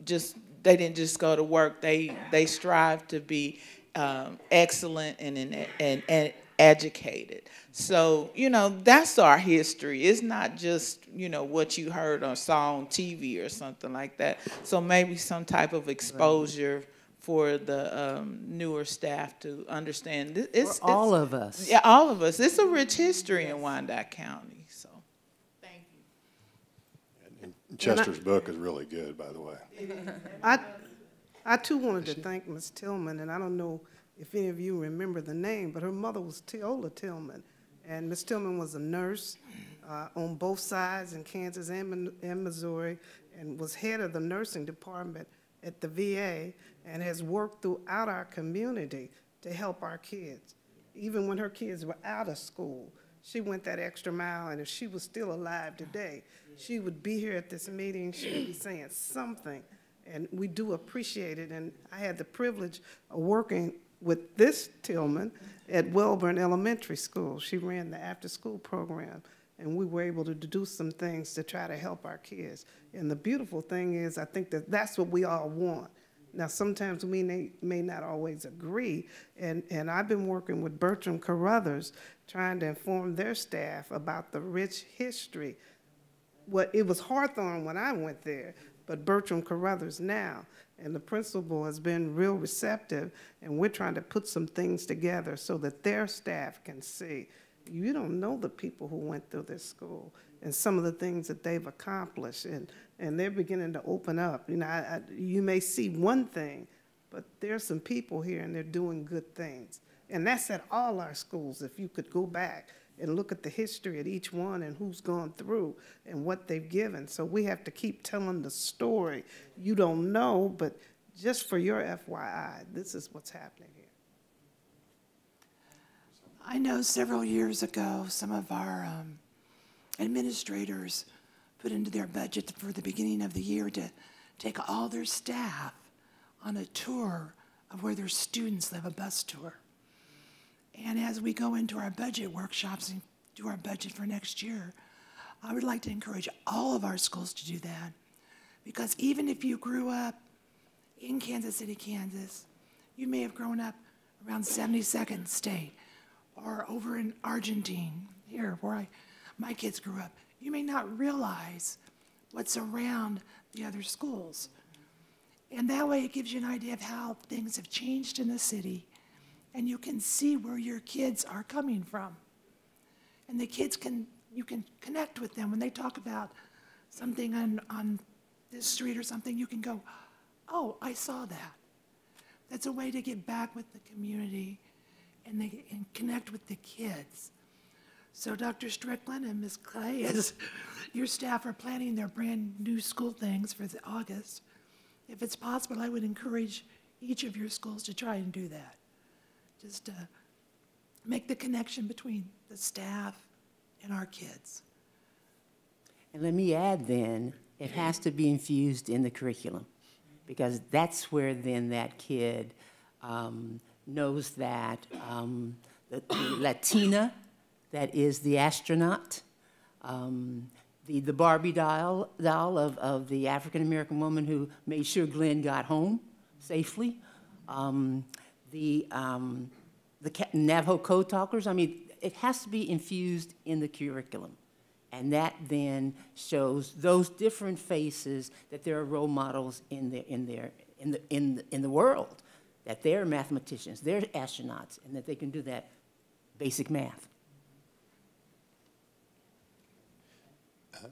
they didn't just go to work. They strived to be excellent and educated. So, you know, that's our history. It's not just, you know, what you heard or saw on TV or something like that. So maybe some type of exposure for the newer staff to understand. It's all of us. Yeah, all of us. It's a rich history in Wyandotte County. So, thank you. And Chester's book is really good, by the way. I too wanted to thank Ms. Tillman, and I don't know if any of you remember the name, but her mother was Teola Tillman, and Ms. Tillman was a nurse on both sides in Kansas and Missouri, and was head of the nursing department at the VA, and has worked throughout our community to help our kids. Even when her kids were out of school, she went that extra mile, and if she was still alive today, she would be here at this meeting, she would be saying something, and we do appreciate it. And I had the privilege of working with this Tillman at Welborn Elementary School. She ran the after-school program, and we were able to do some things to try to help our kids. And the beautiful thing is, I think that that's what we all want. Now, sometimes we may not always agree, and I've been working with Bertram Carruthers, trying to inform their staff about the rich history. Well, it was Hawthorne when I went there, but Bertram Carruthers now. And the principal has been real receptive, and we're trying to put some things together so that their staff can see. You don't know the people who went through this school and some of the things that they've accomplished, and they're beginning to open up. You know, you may see one thing, but there's some people here and they're doing good things. And that's at all our schools. If you could go back and look at the history at each one and who's gone through and what they've given. So we have to keep telling the story. You don't know, but just for your FYI, this is what's happening here. I know several years ago, some of our administrators put into their budget for the beginning of the year to take all their staff on a tour of where their students live, a bus tour. And as we go into our budget workshops and do our budget for next year, I would like to encourage all of our schools to do that. Because even if you grew up in Kansas City, Kansas, you may have grown up around 72nd State or over in Argentine, here where my kids grew up. You may not realize what's around the other schools. And that way it gives you an idea of how things have changed in the city, and you can see where your kids are coming from. And the kids you can connect with them when they talk about something on this street or something. You can go, oh, I saw that. That's a way to get back with the community and connect with the kids. So Dr. Strickland and Ms. Clay, as your staff are planning their brand new school things for August, if it's possible, I would encourage each of your schools to try and do that. Just to make the connection between the staff and our kids. And let me add then, it has to be infused in the curriculum, because that's where then that kid knows that the Latina that is the astronaut, the Barbie doll of the African-American woman who made sure Glenn got home safely, the Navajo code talkers. I mean, it has to be infused in the curriculum. And that then shows those different faces that there are role models in the world, that they're mathematicians, they're astronauts, and that they can do that basic math.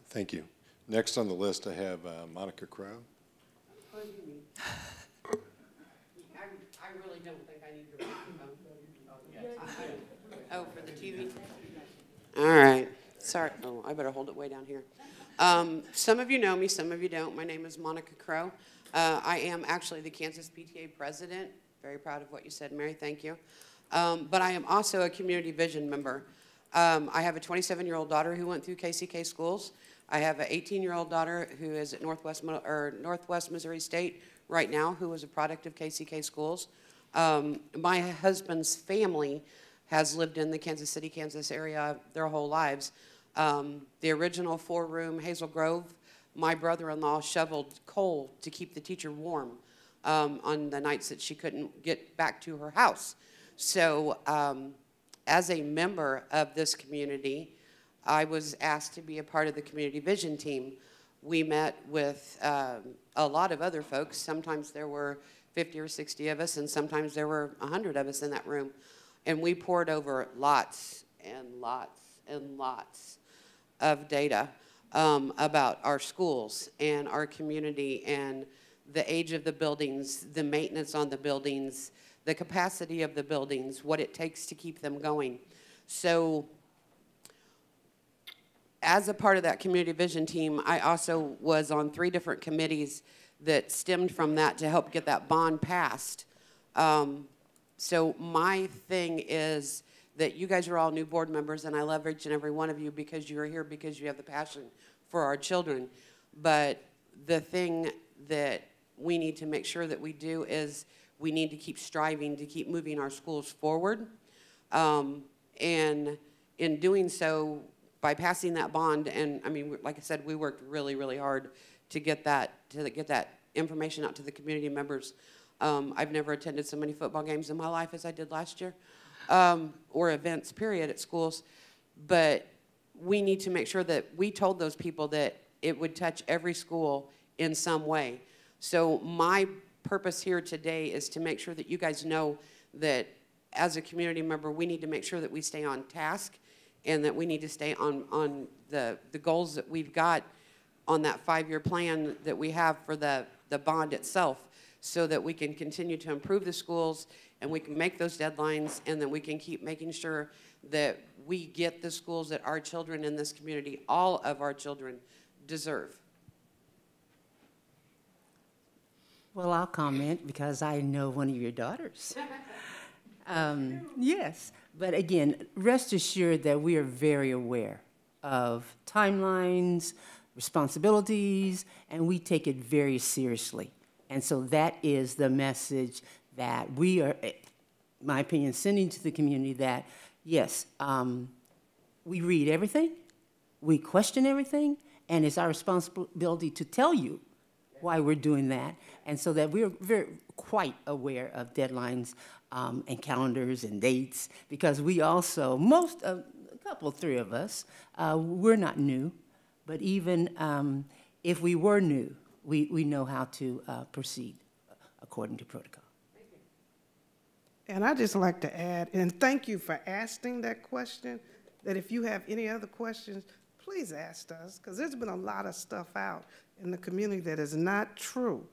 Thank you. Next on the list, I have Monica Crow. I really don't think I need your microphone. Oh, for the TV? All right. Sorry. Oh, I better hold it way down here. Some of you know me, some of you don't. My name is Monica Crow. I am actually the Kansas PTA president. Very proud of what you said, Mary. Thank you. But I am also a community vision member. I have a 27-year-old daughter who went through KCK schools. I have an 18-year-old daughter who is at Northwest Missouri State right now, who was a product of KCK schools. My husband's family has lived in the Kansas City, Kansas area their whole lives. The original 4-room Hazel Grove, my brother-in-law shoveled coal to keep the teacher warm on the nights that she couldn't get back to her house. So as a member of this community, I was asked to be a part of the community vision team. We met with a lot of other folks. Sometimes there were 50 or 60 of us, and sometimes there were 100 of us in that room. And we poured over lots and lots and lots of data about our schools and our community and the age of the buildings, the maintenance on the buildings, the capacity of the buildings, what it takes to keep them going. So as a part of that community vision team, I also was on 3 different committees that stemmed from that to help get that bond passed. So my thing is that you guys are all new board members, and I love each and every one of you because you are here because you have the passion for our children. But the thing that we need to make sure that we do is we need to keep striving to keep moving our schools forward. And in doing so, by passing that bond, and I mean, like I said, we worked really, really hard to get that information out to the community members. I've never attended so many football games in my life as I did last year, or events, period, at schools. But we need to make sure that we told those people that it would touch every school in some way. So my purpose here today is to make sure that you guys know that as a community member, we need to make sure that we stay on task and that we need to stay on the goals that we've got on that 5-year plan that we have for the bond itself, so that we can continue to improve the schools and we can make those deadlines, and then we can keep making sure that we get the schools that our children in this community, all of our children, deserve. Well, I'll comment because I know one of your daughters. Yes, but again, rest assured that we are very aware of timelines, responsibilities, and we take it very seriously. And so that is the message that we are, in my opinion, sending to the community, that yes, we read everything, we question everything, and it's our responsibility to tell you why we're doing that, and so that we're quite aware of deadlines and calendars and dates, because we also, three of us, we're not new, but even if we were new, we know how to proceed according to protocol. And I'd just like to add, and thank you for asking that question, that if you have any other questions, please ask us, because there's been a lot of stuff out in the community that is not true.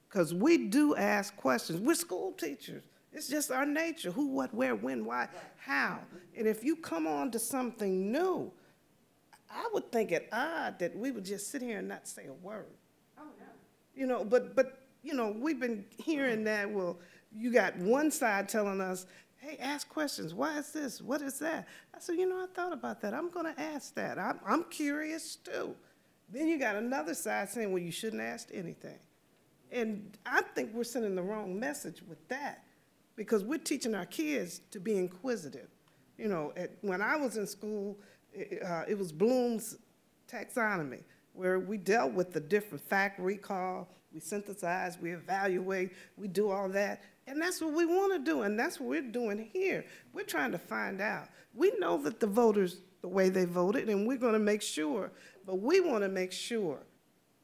Because we do ask questions. We're school teachers. It's just our nature. Who, what, where, when, why, how. And if you come on to something new, I would think it odd that we would just sit here and not say a word. Oh, no. You know, but you know, we've been hearing that, well, you got one side telling us, hey, ask questions. Why is this? What is that? I said, you know, I thought about that. I'm going to ask that. I'm curious, too. Then you got another side saying, well, you shouldn't ask anything. And I think we're sending the wrong message with that, because we're teaching our kids to be inquisitive. You know, when I was in school, it was Bloom's taxonomy, where we dealt with the different fact recall, we synthesize, we evaluate, we do all that. And that's what we want to do, and that's what we're doing here. We're trying to find out. We know that the voters, the way they voted, and we're going to make sure, but we want to make sure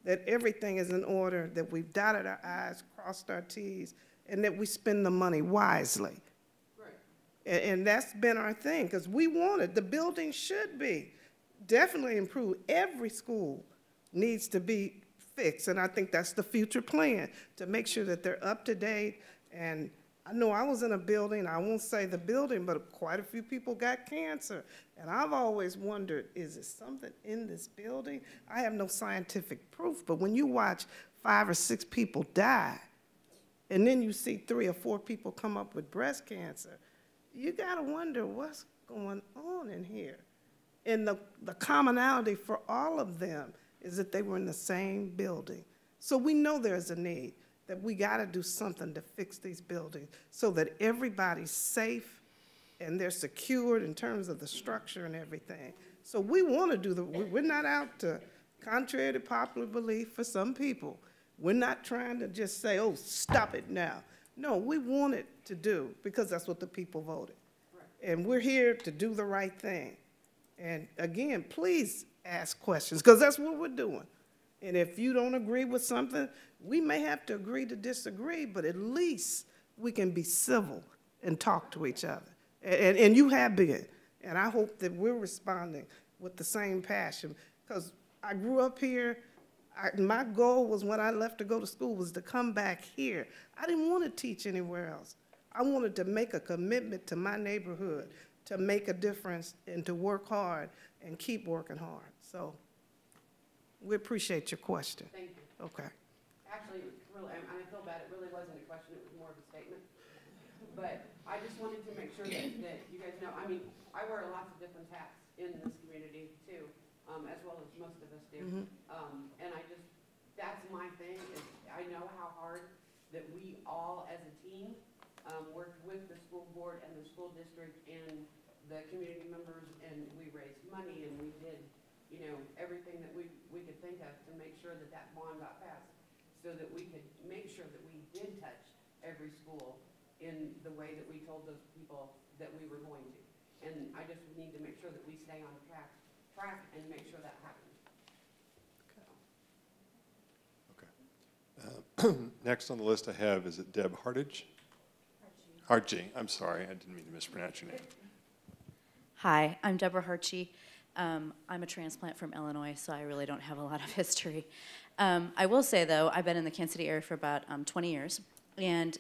that everything is in order, that we've dotted our I's, crossed our T's, and that we spend the money wisely. Right. And that's been our thing, because we want it. The building should be definitely improved. Every school needs to be fixed, and I think that's the future plan, to make sure that they're up to date. And I know I was in a building, I won't say the building, but quite a few people got cancer. And I've always wondered, is it something in this building? I have no scientific proof, but when you watch 5 or 6 people die, and then you see 3 or 4 people come up with breast cancer, you gotta wonder what's going on in here. And the commonality for all of them is that they were in the same building. So we know there's a need, that we gotta do something to fix these buildings so that everybody's safe and they're secured in terms of the structure and everything. So we wanna do we're not out to, contrary to popular belief for some people, we're not trying to just say, oh, stop it now. No, we want it to do, because that's what the people voted. Right. And we're here to do the right thing. And again, please ask questions, because that's what we're doing. And if you don't agree with something, we may have to agree to disagree, but at least we can be civil and talk to each other. And you have been. And I hope that we're responding with the same passion, because I grew up here. My goal was, when I left to go to school, was to come back here. I didn't want to teach anywhere else. I wanted to make a commitment to my neighborhood, to make a difference, and to work hard and keep working hard. So we appreciate your question. Thank you. Okay. Actually, really, I feel bad. It really wasn't a question. It was more of a statement. But I just wanted to make sure that you guys know, I mean, I wear lots of different hats in this community, too, as well as most of us do. Mm-hmm. And that's my thing, is I know how hard that we all, as a team, worked with the school board and the school district and the community members, and we raised money, and we did, you know, everything that we could think of to make sure that that bond got passed, so that we could make sure that we did touch every school in the way that we told those people that we were going to. And I just need to make sure that we stay on track and make sure that happens. Okay. Next on the list I have, is it Deb Hartage? Hartje. I'm sorry, I didn't mean to mispronounce your name. Hi, I'm Deborah Hartje. I'm a transplant from Illinois, so I really don't have a lot of history. I will say, though, I've been in the Kansas City area for about 20 years, and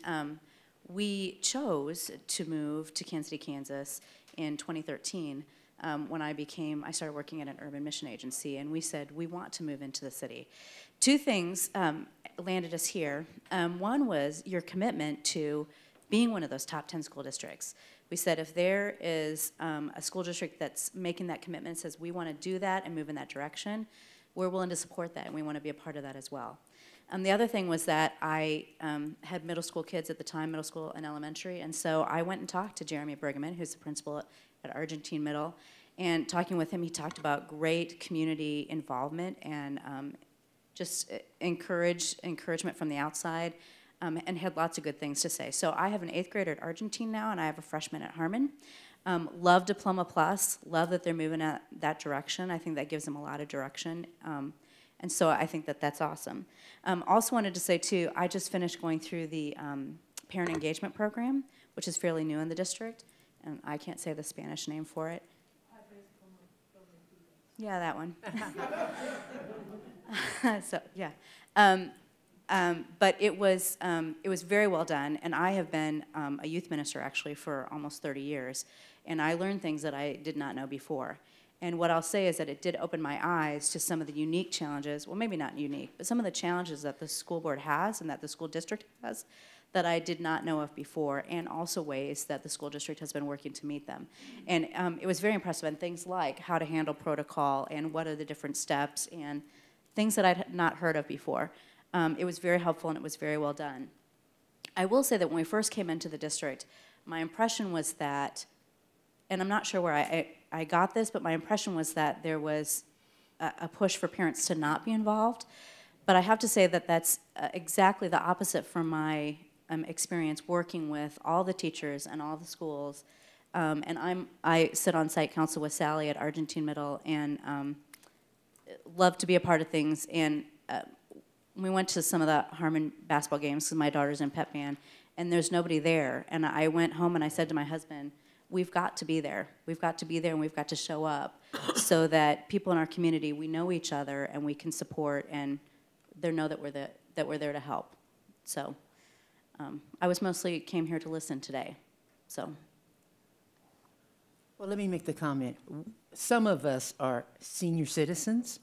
we chose to move to Kansas City, Kansas in 2013 when I started working at an urban mission agency, and we said we want to move into the city. Two things landed us here. One was your commitment to being one of those top 10 school districts. We said if there is a school district that's making that commitment, says we want to do that and move in that direction, we're willing to support that and we want to be a part of that as well. The other thing was that I had middle school kids at the time, middle school and elementary, and so I went and talked to Jeremy Brigham, who's the principal at Argentine Middle, and talking with him, he talked about great community involvement and just encouragement from the outside. And had lots of good things to say. So I have an 8th grader at Argentine now, and I have a freshman at Harmon. Love Diploma Plus, love that they're moving in that direction. I think that gives them a lot of direction. And so I think that that's awesome. Also wanted to say, too, I just finished going through the Parent Engagement Program, which is fairly new in the district, and I can't say the Spanish name for it. Yeah, that one. So, yeah. But it was very well done, and I have been a youth minister actually for almost 30 years, and I learned things that I did not know before. And what I'll say is that it did open my eyes to some of the unique challenges, well, maybe not unique, but some of the challenges that the school board has and that the school district has that I did not know of before, and also ways that the school district has been working to meet them. And it was very impressive, and things like how to handle protocol and what are the different steps and things that I had not heard of before. It was very helpful and it was very well done. I will say that when we first came into the district, my impression was that, and I'm not sure where I got this, but my impression was that there was a push for parents to not be involved. But I have to say that that's exactly the opposite from my experience working with all the teachers and all the schools. And I sit on site council with Sally at Argentine Middle and love to be a part of things. And we went to some of the Harmon basketball games because my daughter's in pep band, and there's nobody there. And I went home and I said to my husband, we've got to be there. We've got to be there and we've got to show up so that people in our community, we know each other and we can support and they know that we're there to help. So I mostly came here to listen today. So. Well, let me make the comment. Some of us are senior citizens,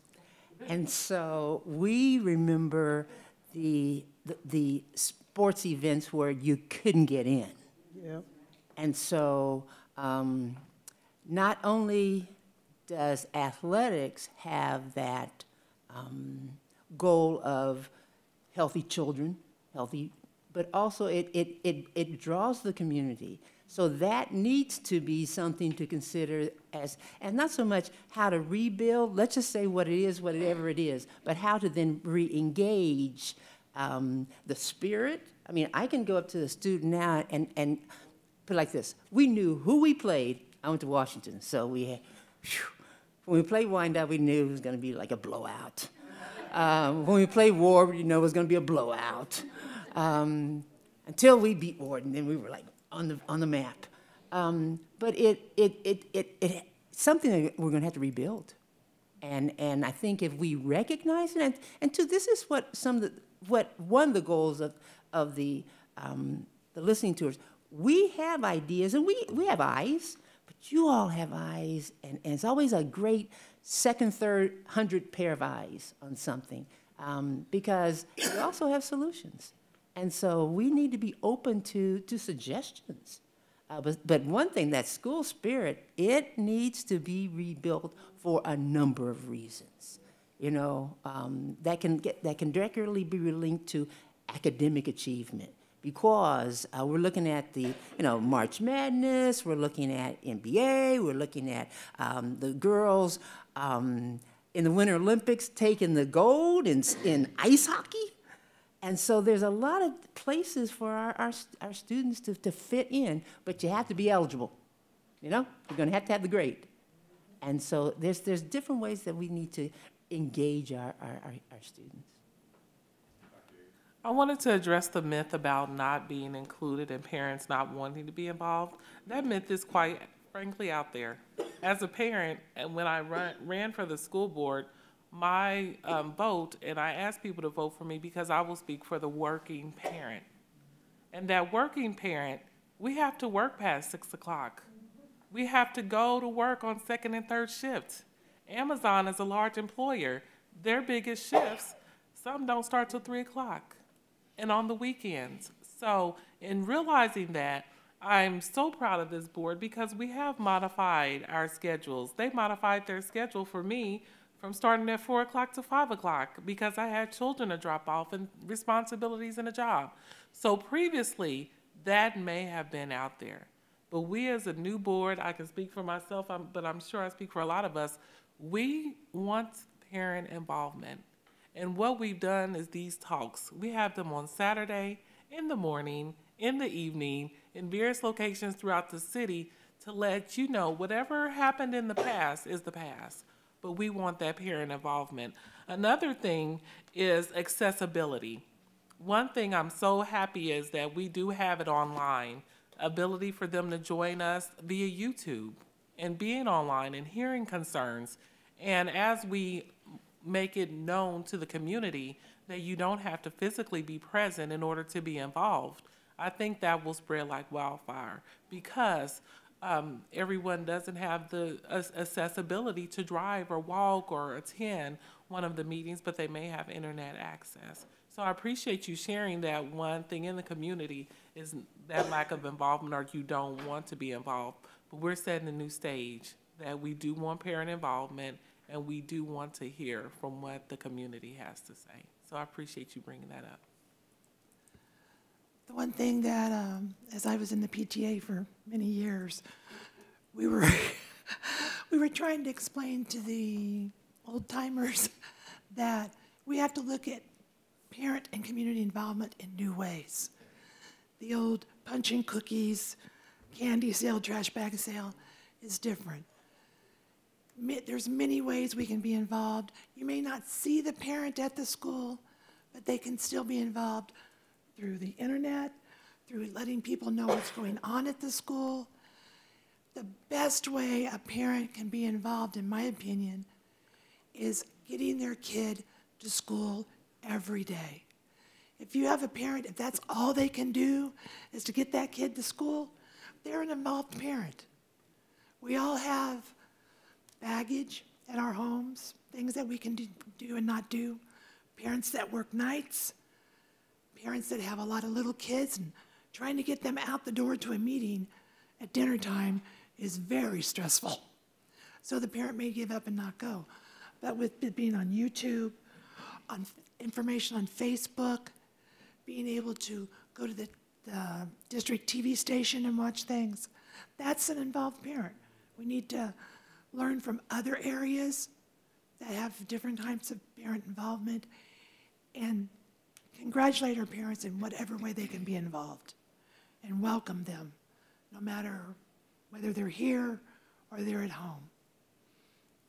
and so we remember the sports events where you couldn't get in. Yep. And so not only does athletics have that goal of healthy children, but also it draws the community. So that needs to be something to consider as, and not so much how to rebuild, let's just say what it is, whatever it is, but how to then re-engage the spirit. I mean, I can go up to the student now and put it like this. We knew who we played. I went to Washington, so we had, when we played Wanda, we knew it was going to be like a blowout. When we played Ward, you know it was going to be a blowout. Until we beat Ward, and then we were like on the map. But it's something that we're going to have to rebuild. And I think if we recognize it, and two, this is what one of the goals of the listening tours. We have ideas, and we have eyes, but you all have eyes, and it's always a great second, third, 100th pair of eyes on something, because we also have solutions. And so we need to be open to suggestions. But one thing, that school spirit, it needs to be rebuilt for a number of reasons. You know, that can directly be linked to academic achievement, because we're looking at the, March Madness, we're looking at NBA, we're looking at the girls in the Winter Olympics taking the gold in ice hockey. And so there's a lot of places for our students to fit in, but you have to be eligible. You're going to have the grade. And so there's different ways that we need to engage our students. I wanted to address the myth about not being included and parents not wanting to be involved. That myth is quite frankly out there. As a parent, and when I ran for the school board, my vote, and I asked people to vote for me because I will speak for the working parent. And that working parent, we have to work past 6 o'clock. We have to go to work on second and third shifts. Amazon is a large employer. Their biggest shifts, some don't start till 3 o'clock and on the weekends. So in realizing that, I'm so proud of this board because we have modified our schedules. They modified their schedule for me from starting at 4 o'clock to 5 o'clock because I had children to drop off and responsibilities in a job. So previously, that may have been out there. But we as a new board, I can speak for myself, but I'm sure I speak for a lot of us, we want parent involvement. And what we've done is these talks. We have them on Saturday, in the morning, in the evening, in various locations throughout the city to let you know whatever happened in the past is the past. But we want that parent involvement. Another thing is accessibility. One thing I'm so happy is that we do have it online, ability for them to join us via YouTube and being online and hearing concerns. And as we make it known to the community that you don't have to physically be present in order to be involved, I think that will spread like wildfire because everyone doesn't have the accessibility to drive or walk or attend one of the meetings, but they may have internet access. So I appreciate you sharing that one thing in the community is that lack of involvement or you don't want to be involved. But we're setting a new stage that we do want parent involvement and we do want to hear from what the community has to say. So I appreciate you bringing that up. The one thing that, as I was in the PTA for many years, we were we were trying to explain to the old timers that we have to look at parent and community involvement in new ways. The old punching cookies, candy sale, trash bag sale is different. There's many ways we can be involved. You may not see the parent at the school, but they can still be involved through the internet, through letting people know what's going on at the school. The best way a parent can be involved, in my opinion, is getting their kid to school every day. If you have a parent, if that's all they can do is to get that kid to school, they're an involved parent. We all have baggage at our homes, things that we can do and not do. Parents that work nights, parents that have a lot of little kids, and trying to get them out the door to a meeting at dinner time is very stressful. So the parent may give up and not go. But with it being on YouTube, on information on Facebook, being able to go to the district TV station and watch things, that's an involved parent. We need to learn from other areas that have different types of parent involvement and congratulate our parents in whatever way they can be involved and welcome them, no matter whether they're here or they're at home.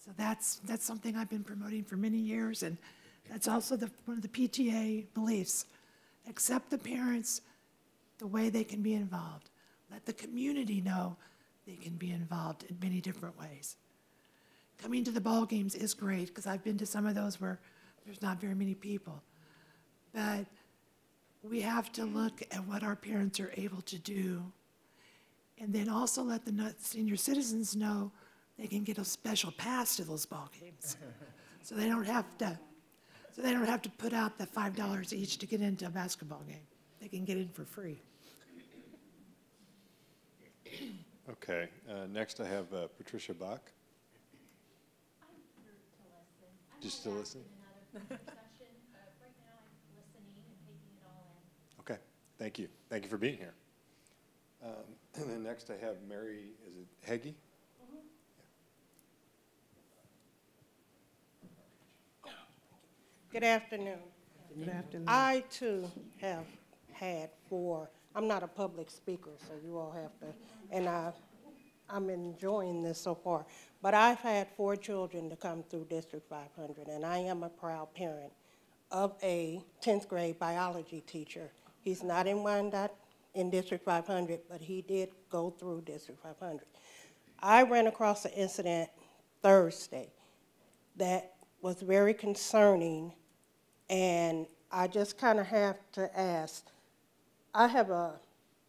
So that's something I've been promoting for many years, and that's also one of the PTA beliefs. Accept the parents the way they can be involved. Let the community know they can be involved in many different ways. Coming to the ball games is great, because I've been to some of those where there's not very many people. But we have to look at what our parents are able to do, and then also let the senior citizens know they can get a special pass to those ball games. So they don't have to put out the $5 each to get into a basketball game. They can get in for free. Okay, next I have Patricia Bach. Just to listen? Okay, thank you. Thank you for being here. And then next I have Mary, is it Heggie? Good afternoon. Good afternoon. I too have had 4, I'm not a public speaker, so you all have to, and I'm enjoying this so far, but I've had 4 children to come through District 500, and I am a proud parent of a 10th grade biology teacher. He's not in Wanda in District 500, but he did go through District 500. I ran across an incident Thursday that was very concerning, and I just kind of have to ask. I have a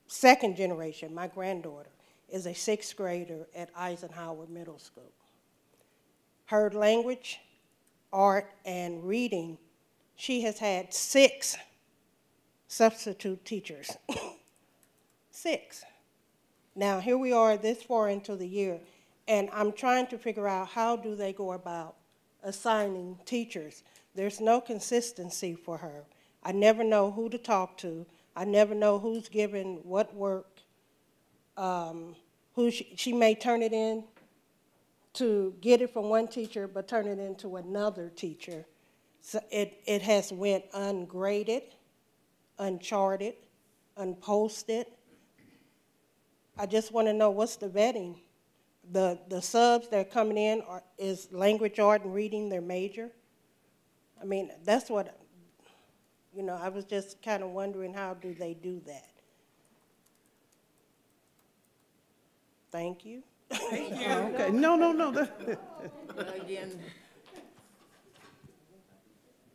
second generation. My granddaughter is a 6th grader at Eisenhower Middle School. Her language, art, and reading, she has had 6 substitute teachers. 6. Now, here we are this far into the year, and I'm trying to figure out how do they go about assigning teachers. There's no consistency for her. I never know who to talk to. I never know who's given what work. She may turn it in to get it from one teacher, but turn it into another teacher. So it has went ungraded, uncharted, unposted. I just want to know what's the vetting. The subs that are coming in, is language, art, and reading their major? I mean, that's what, you know, I was just kind of wondering how do they do that? Thank you. Thank you. Okay, no. Again,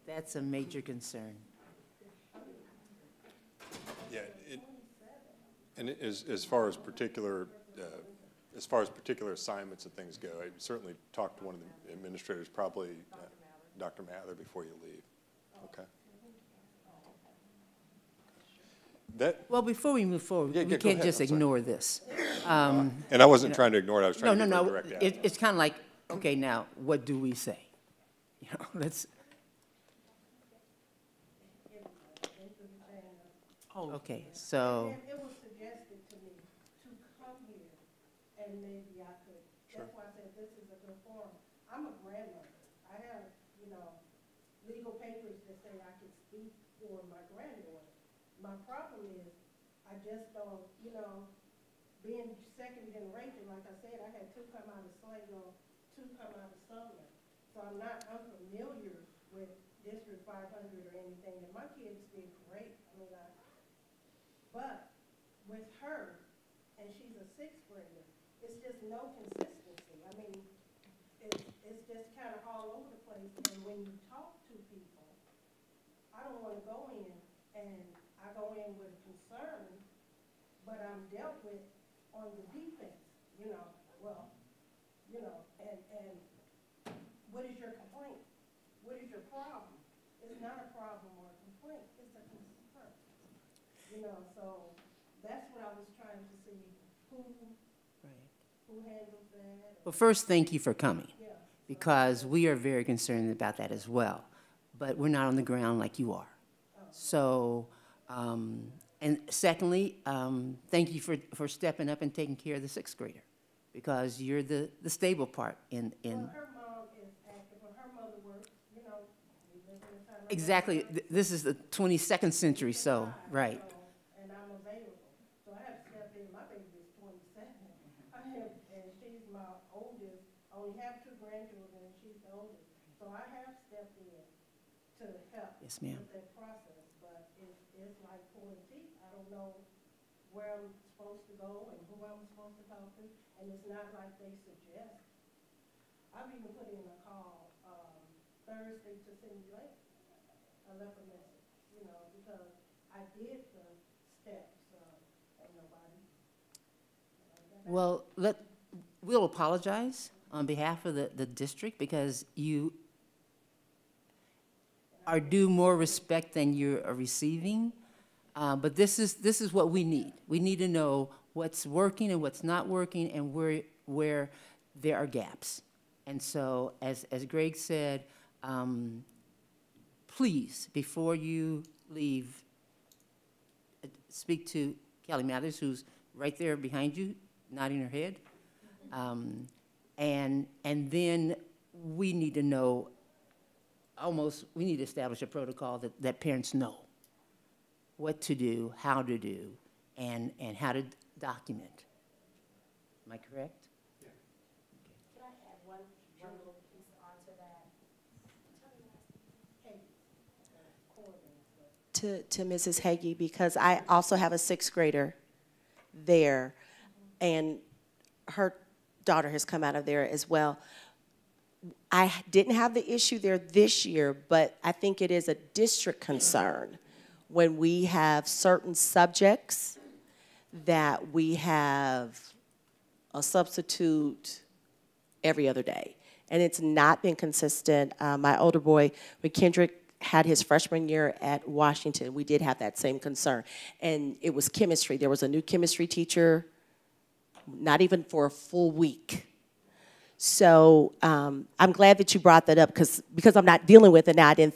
that's a major concern. Yeah, and as far as particular assignments and things go, I'd certainly talk to one of the administrators, probably Dr. Mather, before you leave. Okay. Well, before we move forward, we can't just ignore this. And I wasn't trying to ignore it. I was trying to give a direct answer. It's kind of like, okay, now what do we say? You know, let's. Okay, so. It was suggested to me to come here, and maybe I could. Sure. That's why I said this is a good forum. I'm a grandmother. I have, you know, legal papers that say I can speak for my granddaughter. My problem is, I just don't, you know, being second generation, like I said, I had 2 come out of Sligo, 2 come out of Salman. So I'm not unfamiliar with District 500 or anything, and my kids did great. I mean, but with her, and she's a 6th grader, it's just no consistency. I mean, it's just kind of all over the place, and when you talk to people, I don't want to go in, and I go in with a concern, but I'm dealt with on the defense, you know, well, you know, and what is your complaint? What is your problem? It's not a problem or a complaint, it's a concern. You know, so that's what I was trying to see, who handles that. Well, first, thank you for coming, because we are very concerned about that as well. But we're not on the ground like you are. So, and secondly, thank you for stepping up and taking care of the 6th grader, because you're the stable part in. Well, her mom is active, and her mother works, you know, we live in a time. Exactly. This is the 22nd century, so, right. And I'm available. So I have to step in. My baby is 27. And she's my oldest. I only have 2 grandchildren, and she's the oldest. So I have stepped in to help with that process. But it's like pulling teeth. I don't know where I'm supposed to go and who I'm supposed to talk to. And it's not like they suggest. I've even put in a call Thursday to Cindy Lake. I left a message, you know, because I did the steps, and nobody. Well, we'll apologize on behalf of the district, because you are due more respect than you're receiving. But this is what we need. We need to know what's working and what's not working, and where there are gaps. And so, as Greg said, please, before you leave, speak to Kelly Mathers, who's right there behind you, nodding her head. And then we need to know, we need to establish a protocol that parents know what to do, how to do, and how to document. Am I correct? Can I add one little piece onto that? to Mrs. Hagee because I also have a 6th grader there, and her daughter has come out of there as well. I didn't have the issue there this year, but I think it is a district concern when we have certain subjects that we have a substitute every other day. And it's not been consistent. My older boy, when Kendrick had his freshman year at Washington, we did have that same concern. And it was chemistry. There was a new chemistry teacher, not even for a full week. So I'm glad that you brought that up because I'm not dealing with it now. I didn't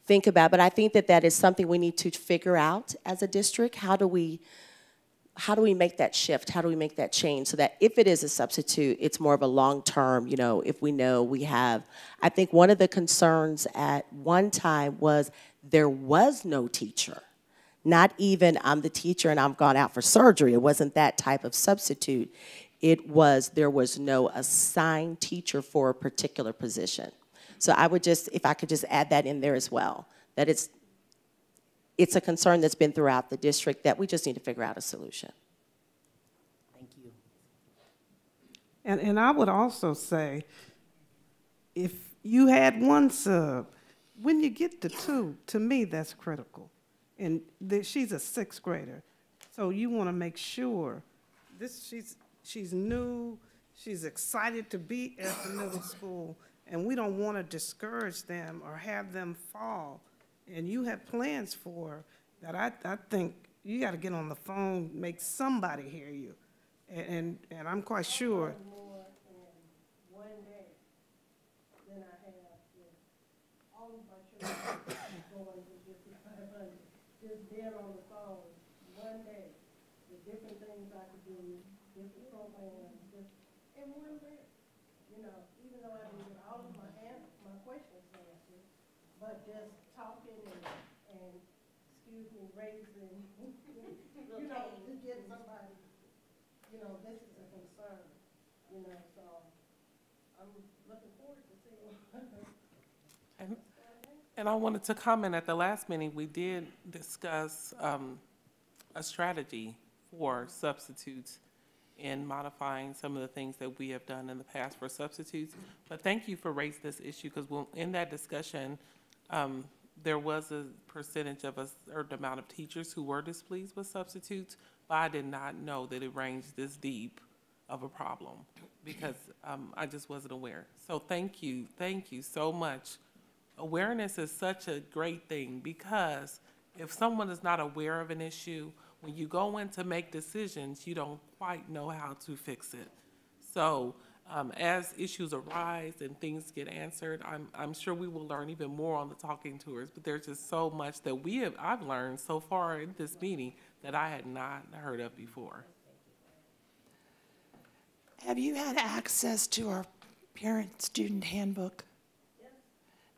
think about it. But I think that that is something we need to figure out as a district. How do we make that shift? How do we make that change so that if it is a substitute, it's more of a long-term, you know, if we know we have. I think one of the concerns at one time was there was no teacher. Not even I'm the teacher and I've gone out for surgery. It wasn't that type of substitute. It was there was no assigned teacher for a particular position. So I would just, if I could just add that in there as well, that it's a concern that's been throughout the district that we just need to figure out a solution. Thank you. And I would also say, if you had one sub, when you get to 2, to me, that's critical. And she's a 6th grader, so you want to make sure she's new, she's excited to be at the middle school, and we don't want to discourage them or have them fall. And you have plans for that. I think you got to get on the phone, make somebody hear you, and I'm quite sure. More in one day than I have with all of my children going to just 500. Just being on the phone one day, the different things I could do, different programs, just in one day. You know, even though I didn't get all of my questions answered, but just talking and excuse me, raising, you know, to get somebody, you know, this is a concern, you know, so I'm looking forward to seeing. And I wanted to comment at the last meeting, we did discuss a strategy for substitutes in modifying some of the things that we have done in the past for substitutes. But thank you for raising this issue because in that discussion, there was a percentage of a certain amount of teachers who were displeased with substitutes, but I did not know that it ranged this deep of a problem because I just wasn't aware. So thank you so much. Awareness is such a great thing because if someone is not aware of an issue, when you go in to make decisions, you don't quite know how to fix it. So as issues arise and things get answered, I'm sure we will learn even more on the talking tours, but there's just so much that I've learned so far in this meeting that I had not heard of before. Have you had access to our parent-student handbook? Yes.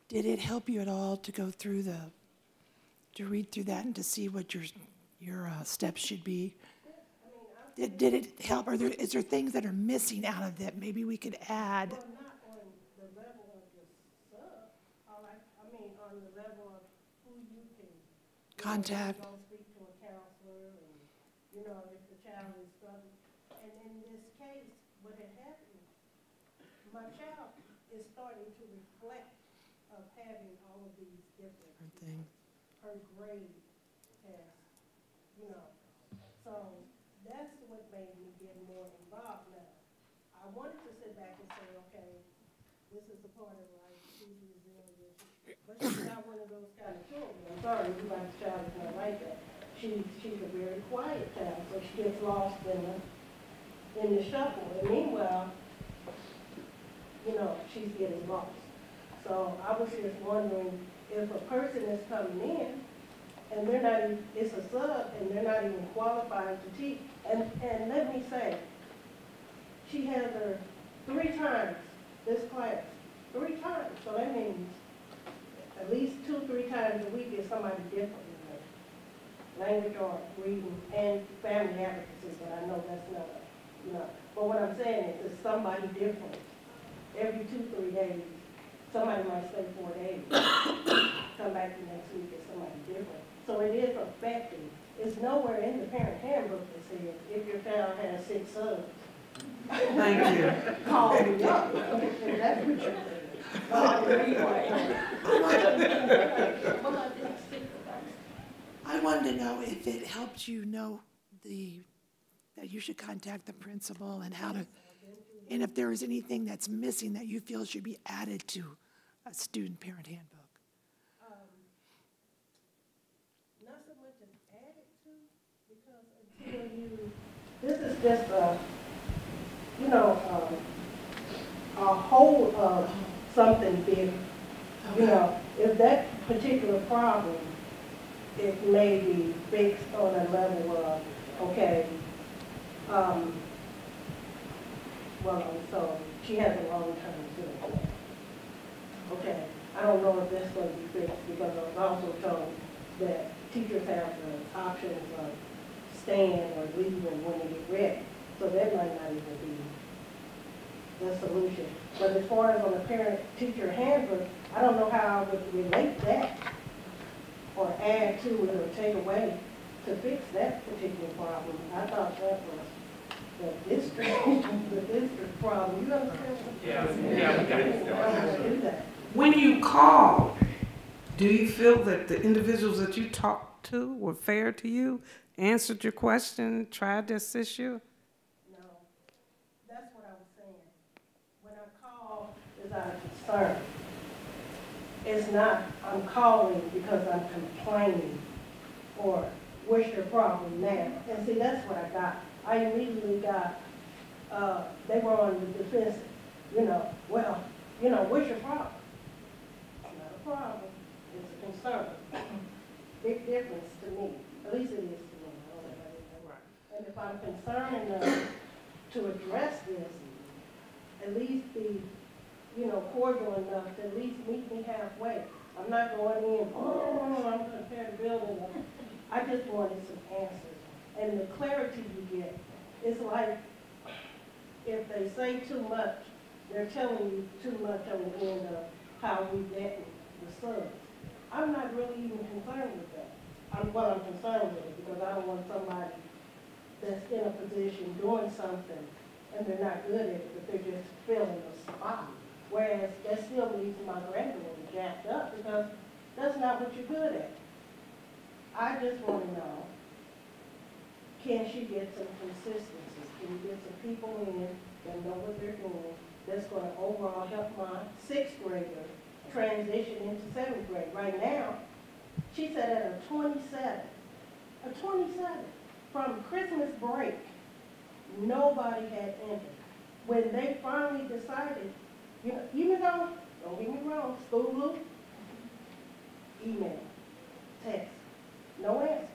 Did it help you at all to go through to read through that and to see what your steps should be? Did it help? Is there things that are missing out of that maybe we could add? Well, not on the level of the sub. I mean, on the level of who you can Contact. Go speak to a counselor, and you know if the child is struggling. And in this case, what had happened, my child is starting to reflect of having all of these different things. Her grade has, you know, so that's what made me get more involved now. I wanted to sit back and say, okay, this is the part of life, she's resilient, but she's not one of those kind of children. I'm sorry, you like the child is not like that. She's a very quiet child, so she gets lost in the shuffle. And meanwhile, you know, she's getting lost. So I was just wondering if a person is coming in and they're not even, it's a sub and they're not even qualified to teach. And let me say, she has her 3 times, this class, 3 times. So that means at least 2-3 times a week is somebody different in there. Language arts, reading, and family advocacy, but I know that's not, you know. But what I'm saying is it's somebody different. Every 2-3 days, somebody might stay 4 days, come back back the next week as somebody different. So it is affecting. It's nowhere in the parent handbook that says if your child has 6 sons. Thank you. Call me up. If that's what you're saying. I wanted to know if it helped you know that you should contact the principal and and if there is anything that's missing that you feel should be added to a student parent handbook. Not so much as added to, because until this is just a whole of something big. If that particular problem, it may be fixed on a level of, okay, so she has a long-term disability. Okay, I don't know if that's going to be fixed, because I was also told that teachers have the options of staying or leaving when they get ready. So that might not even be the solution. But as far as on the parent-teacher handbook, I don't know how I would relate that or add to it or take away to fix that particular problem. I thought that was the district problem. You understand? Yeah. When you call, do you feel that the individuals that you talked to were fair to you, answered your question, tried to assist you? No, that's what I was saying. When I call, it's out of concern. It's not, I'm calling because I'm complaining or what's your problem now? And see, that's what I got. I immediately got, they were on the defensive, what's your problem? It's not a problem, it's a concern. Big difference to me, at least it is to me. And if I'm concerned enough to address this, at least be, cordial enough to at least meet me halfway. I'm not going in, I'm going to tear the building up. I just wanted some answers. And the clarity you get, it's like if they say too much, they're telling you too much on the end of how we vetting the sons. I'm not really even concerned with that. I'm concerned with it because I don't want somebody that's in a position doing something and they're not good at it, but they're just filling a spot. Whereas that still leaves my granddaughter jacked up because that's not what you're good at. I just want to know, can she get some consistency? Can you get some people in that know what they're doing that's going to overall help my 6th grader transition into 7th grade? Right now, she said at a 27, from Christmas break, nobody had entered. When they finally decided, even though, don't get me wrong, school loop, email, text, no answer.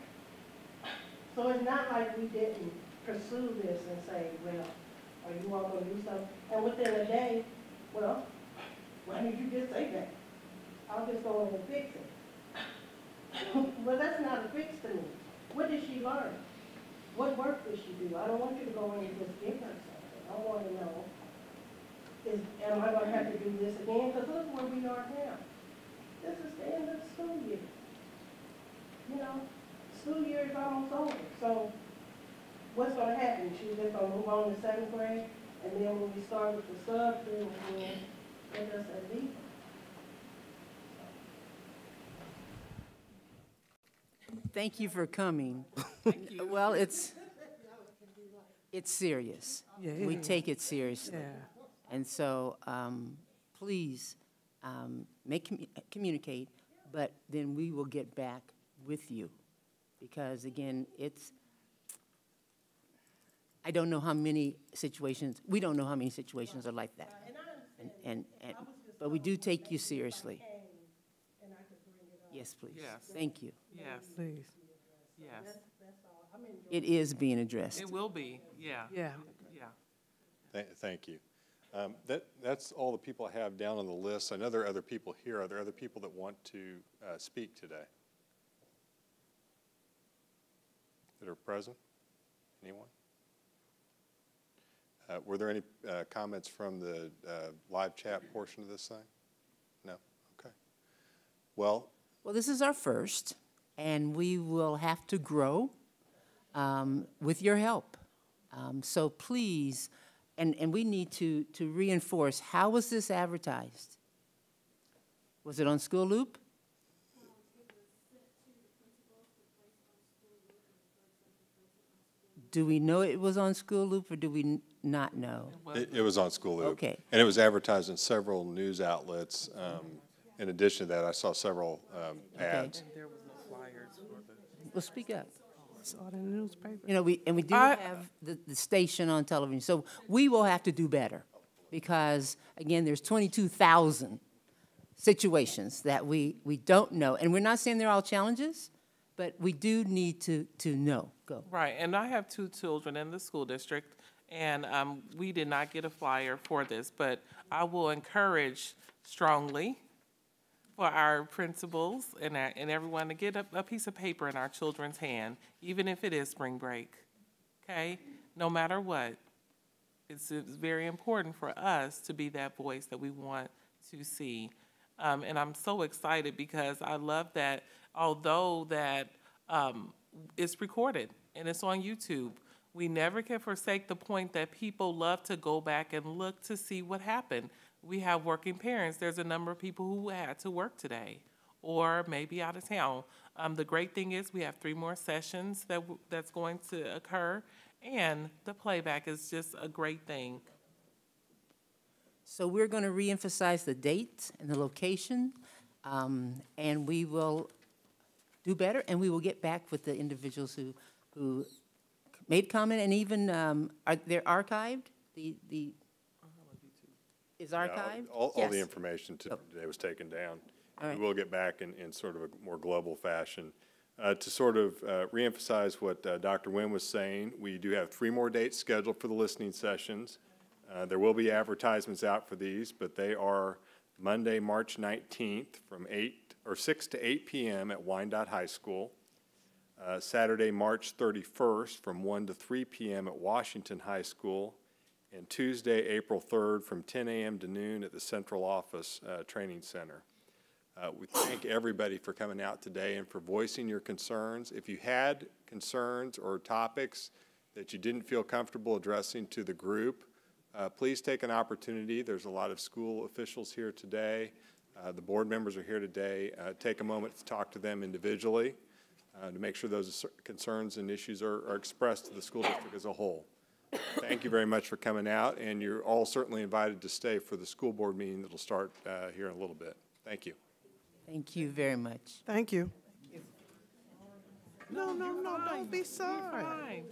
So it's not like we didn't pursue this and say, well, are you all going to do something? And within a day, well, why did you just say that? I'll just go in and fix it. Well, that's not a fix to me. What did she learn? What work did she do? I don't want you to go in and just give her something. I want to know, am I going to have to do this again? Because look where we are now. This is the end of the school year. School year is almost over. So what's going to happen? She's just going to move on to 7th grade, and then when we start with the sub thing, they're just a leave. Thank you for coming. Well, it's serious. Yeah. We take it seriously. Yeah. And so please communicate, but then we will get back with you. Because again, I don't know how many situations, we don't know how many situations are like that. But we do take you seriously. Yes, please. Yes. Thank you. Yes. Please. Yes. It is being addressed. It will be. Yeah. Yeah. Yeah. Thank you. That's all the people I have down on the list. I know there are other people here. Are there other people that want to speak today that are present? Anyone? Were there any comments from the live chat portion of this thing? No? Okay. Well, Well, this is our first, and we will have to grow with your help. So please, and we need to reinforce, how was this advertised? Was it on School Loop? Do we know it was on School Loop, or do we not know? It was on School Loop. Okay. And it was advertised in several news outlets. In addition to that, I saw several ads. There was no flyers for the. Well, speak up. Saw it in the newspaper. You know, we do have the station on television, so we will have to do better, because, again, there's 22,000 situations that we don't know. And we're not saying they're all challenges, but we do need to know. Go. Right, and I have 2 children in the school district, and we did not get a flyer for this, but I will encourage strongly for our principals and everyone to get a piece of paper in our children's hand, even if it is spring break, okay? No matter what, it's very important for us to be that voice that we want to see. And I'm so excited because I love that although that it's recorded and it's on YouTube, we never can forsake the point that people love to go back and look to see what happened. We have working parents. There's a number of people who had to work today or maybe out of town. The great thing is we have 3 more sessions that's going to occur, and the playback is just a great thing. So we're going to reemphasize the date and the location, and we will do better, and we will get back with the individuals who made comment, and even they're archived. The is archived. Yeah, all the information today was taken down. Right. We will get back in sort of a more global fashion. To sort of reemphasize what Dr. Wynn was saying, we do have 3 more dates scheduled for the listening sessions. There will be advertisements out for these, but they are Monday, March 19th from 6 to 8 p.m. at Wyandotte High School. Saturday, March 31st from 1 to 3 p.m. at Washington High School. And Tuesday, April 3rd from 10 a.m. to noon at the Central Office Training Center. We thank everybody for coming out today and for voicing your concerns. If you had concerns or topics that you didn't feel comfortable addressing to the group, please take an opportunity. There's a lot of school officials here today. The board members are here today. Take a moment to talk to them individually to make sure those concerns and issues are expressed to the school district as a whole. Thank you very much for coming out, and you're all certainly invited to stay for the school board meeting that will start here in a little bit. Thank you. Thank you very much. Thank you. No, don't be sorry. Fine.